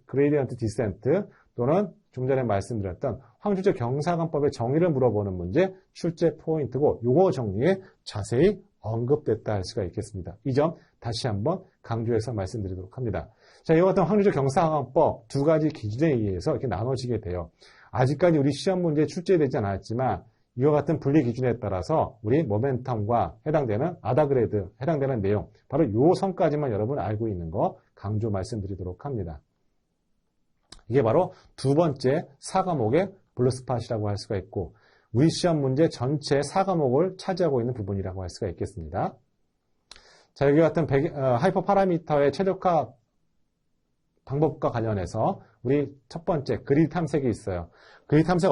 그레이디언트 디센트 또는 좀 전에 말씀드렸던 확률적 경사하강법의 정의를 물어보는 문제 출제 포인트고 요거 정리에 자세히 언급됐다 할 수가 있겠습니다. 이 점 다시 한번 강조해서 말씀드리도록 합니다. 자, 이와 같은 확률적 경사하강법 두 가지 기준에 의해서 이렇게 나눠지게 돼요. 아직까지 우리 시험 문제에 출제되지 않았지만 이와 같은 분리 기준에 따라서 우리 모멘텀과 해당되는 아다그레드, 해당되는 내용, 바로 요 선까지만 여러분 알고 있는 거 강조 말씀드리도록 합니다. 이게 바로 두 번째 4과목의 블루스팟이라고 할 수가 있고 우리 시험 문제 전체 4과목을 차지하고 있는 부분이라고 할 수가 있겠습니다. 자, 여기 같은 하이퍼 파라미터의 최적화 방법과 관련해서 우리 첫 번째 그리드 탐색이 있어요. 그리드 탐색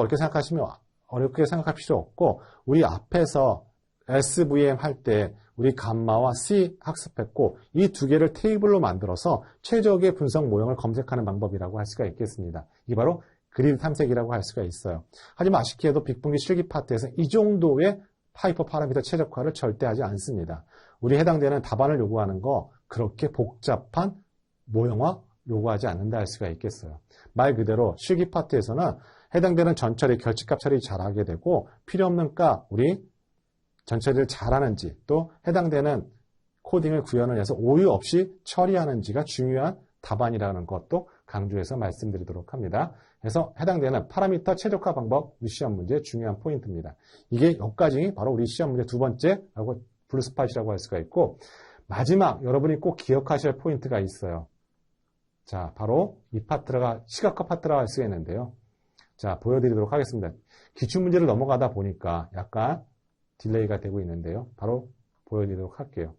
어렵게 생각할 필요 없고 우리 앞에서 SVM 할 때 우리 감마와 C 학습했고 이 두 개를 테이블로 만들어서 최적의 분석 모형을 검색하는 방법이라고 할 수가 있겠습니다. 이게 바로 그리드 탐색이라고 할 수가 있어요. 하지만 아쉽게도 빅분기 실기 파트에서 이 정도의 하이퍼 파라미터 최적화를 절대 하지 않습니다. 우리 해당되는 답안을 요구하는 거 그렇게 복잡한 모형화 요구하지 않는다 할 수가 있겠어요. 말 그대로 실기 파트에서는 해당되는 전처리, 결집값 처리 잘하게 되고 필요 없는 값, 우리 전처리를 잘하는지 또 해당되는 코딩을 구현을 해서 오류 없이 처리하는지가 중요한 답안이라는 것도 강조해서 말씀드리도록 합니다. 그래서 해당되는 파라미터 최적화 방법 우리 시험 문제의 중요한 포인트입니다. 이게 여기까지 바로 우리 시험 문제 두 번째라고 블루스팟이라고 할 수가 있고 마지막 여러분이 꼭 기억하셔야 할 포인트가 있어요. 자, 바로 이 파트가 시각화 파트라고 할 수가 있는데요. 자, 보여드리도록 하겠습니다. 기출문제를 넘어가다 보니까 약간 딜레이가 되고 있는데요. 바로 보여드리도록 할게요.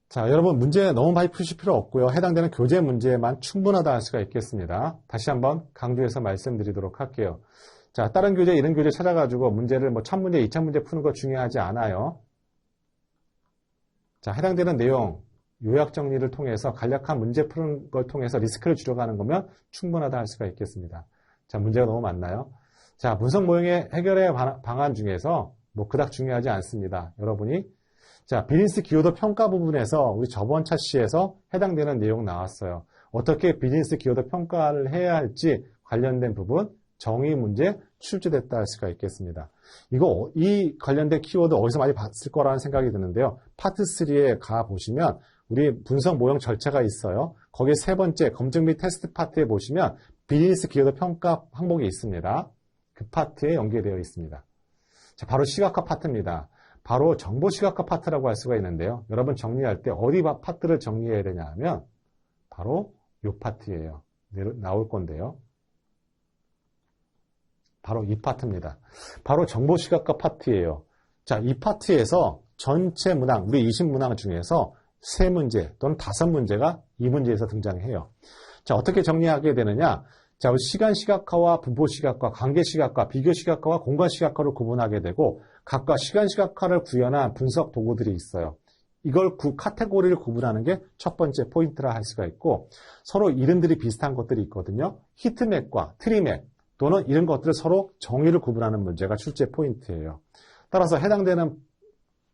자, 여러분 문제 너무 많이 푸실 필요 없고요. 해당되는 교재 문제만 충분하다 할 수가 있겠습니다. 다시 한번 강조해서 말씀드리도록 할게요. 자, 다른 교재, 이런 교재 찾아가지고 문제를 뭐 1000문제, 2000문제 푸는 거 중요하지 않아요. 자, 해당되는 내용, 요약 정리를 통해서 간략한 문제 푸는 걸 통해서 리스크를 줄여가는 거면 충분하다 할 수가 있겠습니다. 자, 문제가 너무 많나요? 자, 분석 모형의 해결의 방안 중에서 뭐 그닥 중요하지 않습니다. 여러분이 자, 비즈니스 기여도 평가 부분에서 우리 저번 차시에서 해당되는 내용 나왔어요. 어떻게 비즈니스 기여도 평가를 해야 할지 관련된 부분 정의 문제 출제됐다 할 수가 있겠습니다. 이 관련된 키워드 어디서 많이 봤을 거라는 생각이 드는데요. 파트 3에 가보시면 우리 분석 모형 절차가 있어요. 거기에 세 번째 검증 및 테스트 파트에 보시면 비즈니스 기여도 평가 항목이 있습니다. 그 파트에 연계되어 있습니다. 자, 바로 시각화 파트입니다. 바로 정보 시각화 파트라고 할 수가 있는데요. 여러분 정리할 때 어디 파트를 정리해야 되냐 하면 바로 이 파트예요. 나올 건데요. 바로 이 파트입니다. 바로 정보 시각화 파트예요. 자, 이 파트에서 전체 문항, 우리 20문항 중에서 3문제 또는 5문제가 이 문제에서 등장해요. 자, 어떻게 정리하게 되느냐? 자, 시간 시각화와 분포 시각화, 관계 시각화, 비교 시각화와 공간 시각화를 구분하게 되고 각각 시간 시각화를 구현한 분석 도구들이 있어요. 이걸 카테고리를 구분하는 게 첫 번째 포인트라 할 수가 있고 서로 이름들이 비슷한 것들이 있거든요. 히트맵과 트리맵 또는 이런 것들을 서로 정의를 구분하는 문제가 출제 포인트예요. 따라서 해당되는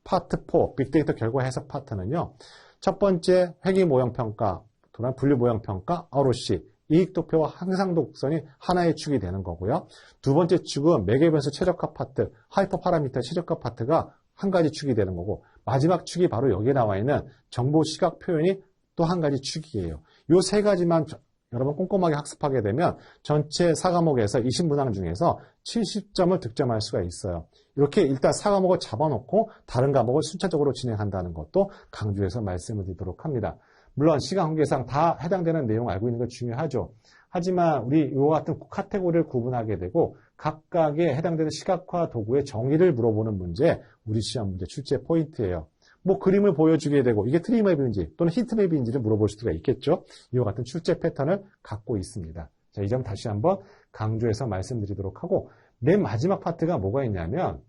파트 4, 빅데이터 결과 해석 파트는요. 첫 번째 회귀 모형 평가 또는 분류 모형 평가, ROC, 이익도표와 항상독선이 하나의 축이 되는 거고요. 두 번째 축은 매개변수 최적화 파트, 하이퍼 파라미터 최적화 파트가 한 가지 축이 되는 거고 마지막 축이 바로 여기에 나와 있는 정보 시각 표현이 또 한 가지 축이에요. 이 세 가지만 여러분 꼼꼼하게 학습하게 되면 전체 4과목에서 20문항 중에서 70점을 득점할 수가 있어요. 이렇게 일단 4과목을 잡아놓고 다른 과목을 순차적으로 진행한다는 것도 강조해서 말씀을 드리도록 합니다. 물론 시간 관계상 다 해당되는 내용 알고 있는 건 중요하죠. 하지만 우리 이와 같은 카테고리를 구분하게 되고 각각의 해당되는 시각화 도구의 정의를 물어보는 문제, 우리 시험 문제 출제 포인트예요. 뭐 그림을 보여주게 되고 이게 트리맵인지 또는 히트맵인지를 물어볼 수가 있겠죠. 이와 같은 출제 패턴을 갖고 있습니다. 자, 이 점 다시 한번 강조해서 말씀드리도록 하고 맨 마지막 파트가 뭐가 있냐면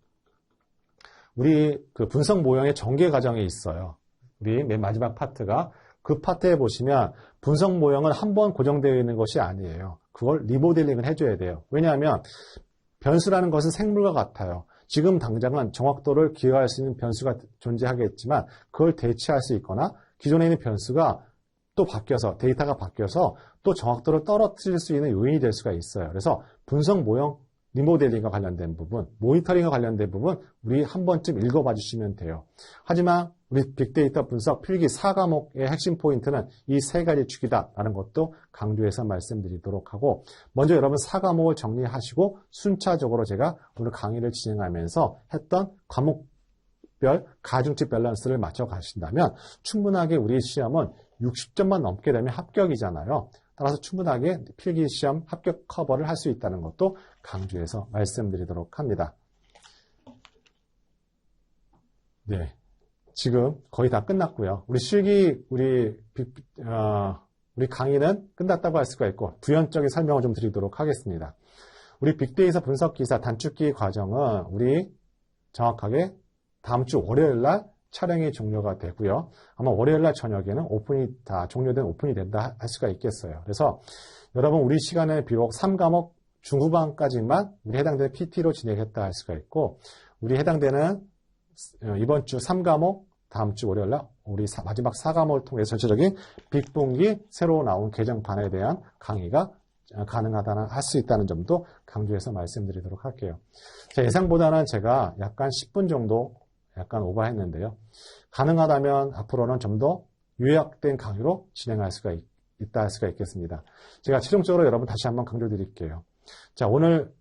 우리 그 분석 모형의 전개 과정이 있어요. 우리 맨 마지막 파트가 그 파트에 보시면 분석 모형은 한 번 고정되어 있는 것이 아니에요. 그걸 리모델링을 해줘야 돼요. 왜냐하면 변수라는 것은 생물과 같아요. 지금 당장은 정확도를 기여할 수 있는 변수가 존재하겠지만 그걸 대체할 수 있거나 기존에 있는 변수가 또 바뀌어서 데이터가 바뀌어서 또 정확도를 떨어뜨릴 수 있는 요인이 될 수가 있어요. 그래서 분석 모형 리모델링과 관련된 부분, 모니터링과 관련된 부분 우리 한 번쯤 읽어봐 주시면 돼요. 하지만 우리 빅데이터 분석 필기 4과목의 핵심 포인트는 이 세 가지 축이다라는 것도 강조해서 말씀드리도록 하고 먼저 여러분 4과목을 정리하시고 순차적으로 제가 오늘 강의를 진행하면서 했던 과목별 가중치 밸런스를 맞춰 가신다면 충분하게 우리 시험은 60점만 넘게 되면 합격이잖아요. 따라서 충분하게 필기시험 합격 커버를 할 수 있다는 것도 강조해서 말씀드리도록 합니다. 네, 지금 거의 다 끝났고요. 우리 실기 우리 강의는 끝났다고 할 수가 있고 부연적인 설명을 좀 드리도록 하겠습니다. 우리 빅데이터 분석 기사 단축기 과정은 우리 정확하게 다음 주 월요일 날 촬영이 종료가 되고요. 아마 월요일날 저녁에는 오픈이 다 종료된 오픈이 된다 할 수가 있겠어요. 그래서 여러분 우리 시간에 비록 3과목 중후반까지만 우리 해당되는 PT로 진행했다 할 수가 있고 우리 해당되는 이번 주 3과목 다음 주 월요일날 우리 마지막 4과목을 통해서 전체적인 빅분기 새로 나온 개정판에 대한 강의가 가능하다는 할 수 있다는 점도 강조해서 말씀드리도록 할게요. 자, 예상보다는 제가 약간 10분 정도 약간 오버했는데요. 가능하다면 앞으로는 좀 더 요약된 강의로 진행할 수가 있다 할 수가 있겠습니다. 제가 최종적으로 여러분 다시 한번 강조드릴게요. 자, 오늘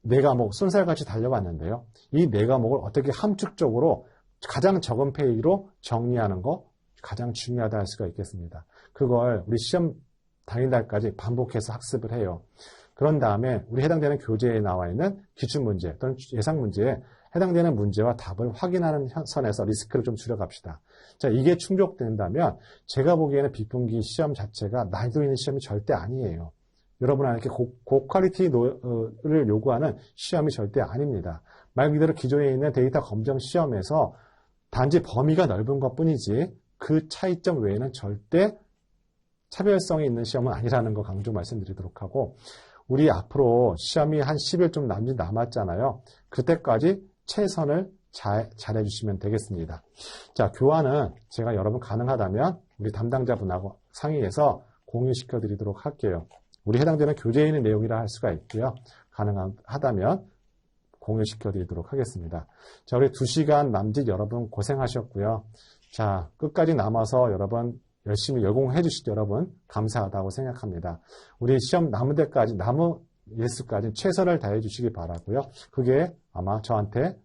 4과목 순살같이 달려봤는데요. 이 4과목을 어떻게 함축적으로 가장 적은 페이지로 정리하는 거 가장 중요하다 할 수가 있겠습니다. 그걸 우리 시험 당일날까지 반복해서 학습을 해요. 그런 다음에 우리 해당되는 교재에 나와 있는 기출문제 또는 예상문제에 해당되는 문제와 답을 확인하는 선에서 리스크를 좀 줄여갑시다. 자, 이게 충족된다면 제가 보기에는 빅분기 시험 자체가 난이도 있는 시험이 절대 아니에요. 여러분한테 고퀄리티를 요구하는 시험이 절대 아닙니다. 말 그대로 기존에 있는 데이터 검정 시험에서 단지 범위가 넓은 것뿐이지 그 차이점 외에는 절대 차별성이 있는 시험은 아니라는 거 강조 말씀드리도록 하고 우리 앞으로 시험이 한 10일 좀 남았잖아요. 그때까지 최선을 잘해주시면 되겠습니다. 자, 교환은 제가 여러분 가능하다면 우리 담당자분하고 상의해서 공유시켜 드리도록 할게요. 우리 해당되는 교재에 있는 내용이라 할 수가 있고요. 가능하다면 공유시켜 드리도록 하겠습니다. 자, 우리 2시간 남짓 여러분 고생하셨고요. 자, 끝까지 남아서 여러분 열심히 열공해 주실 여러분 감사하다고 생각합니다. 우리 시험 남은 예수까지 최선을 다해 주시기 바라고요. 그게 아마 저한테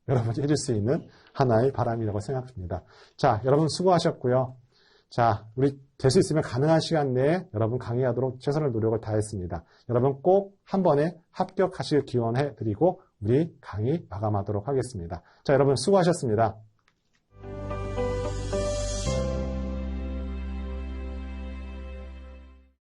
여러분이 해줄 수 있는 하나의 바람이라고 생각합니다. 자, 여러분 수고하셨고요. 자, 우리 될 수 있으면 가능한 시간 내에 여러분 강의하도록 최선을 노력을 다했습니다. 여러분 꼭 한 번에 합격하실 기원해 드리고 우리 강의 마감하도록 하겠습니다. 자, 여러분 수고하셨습니다.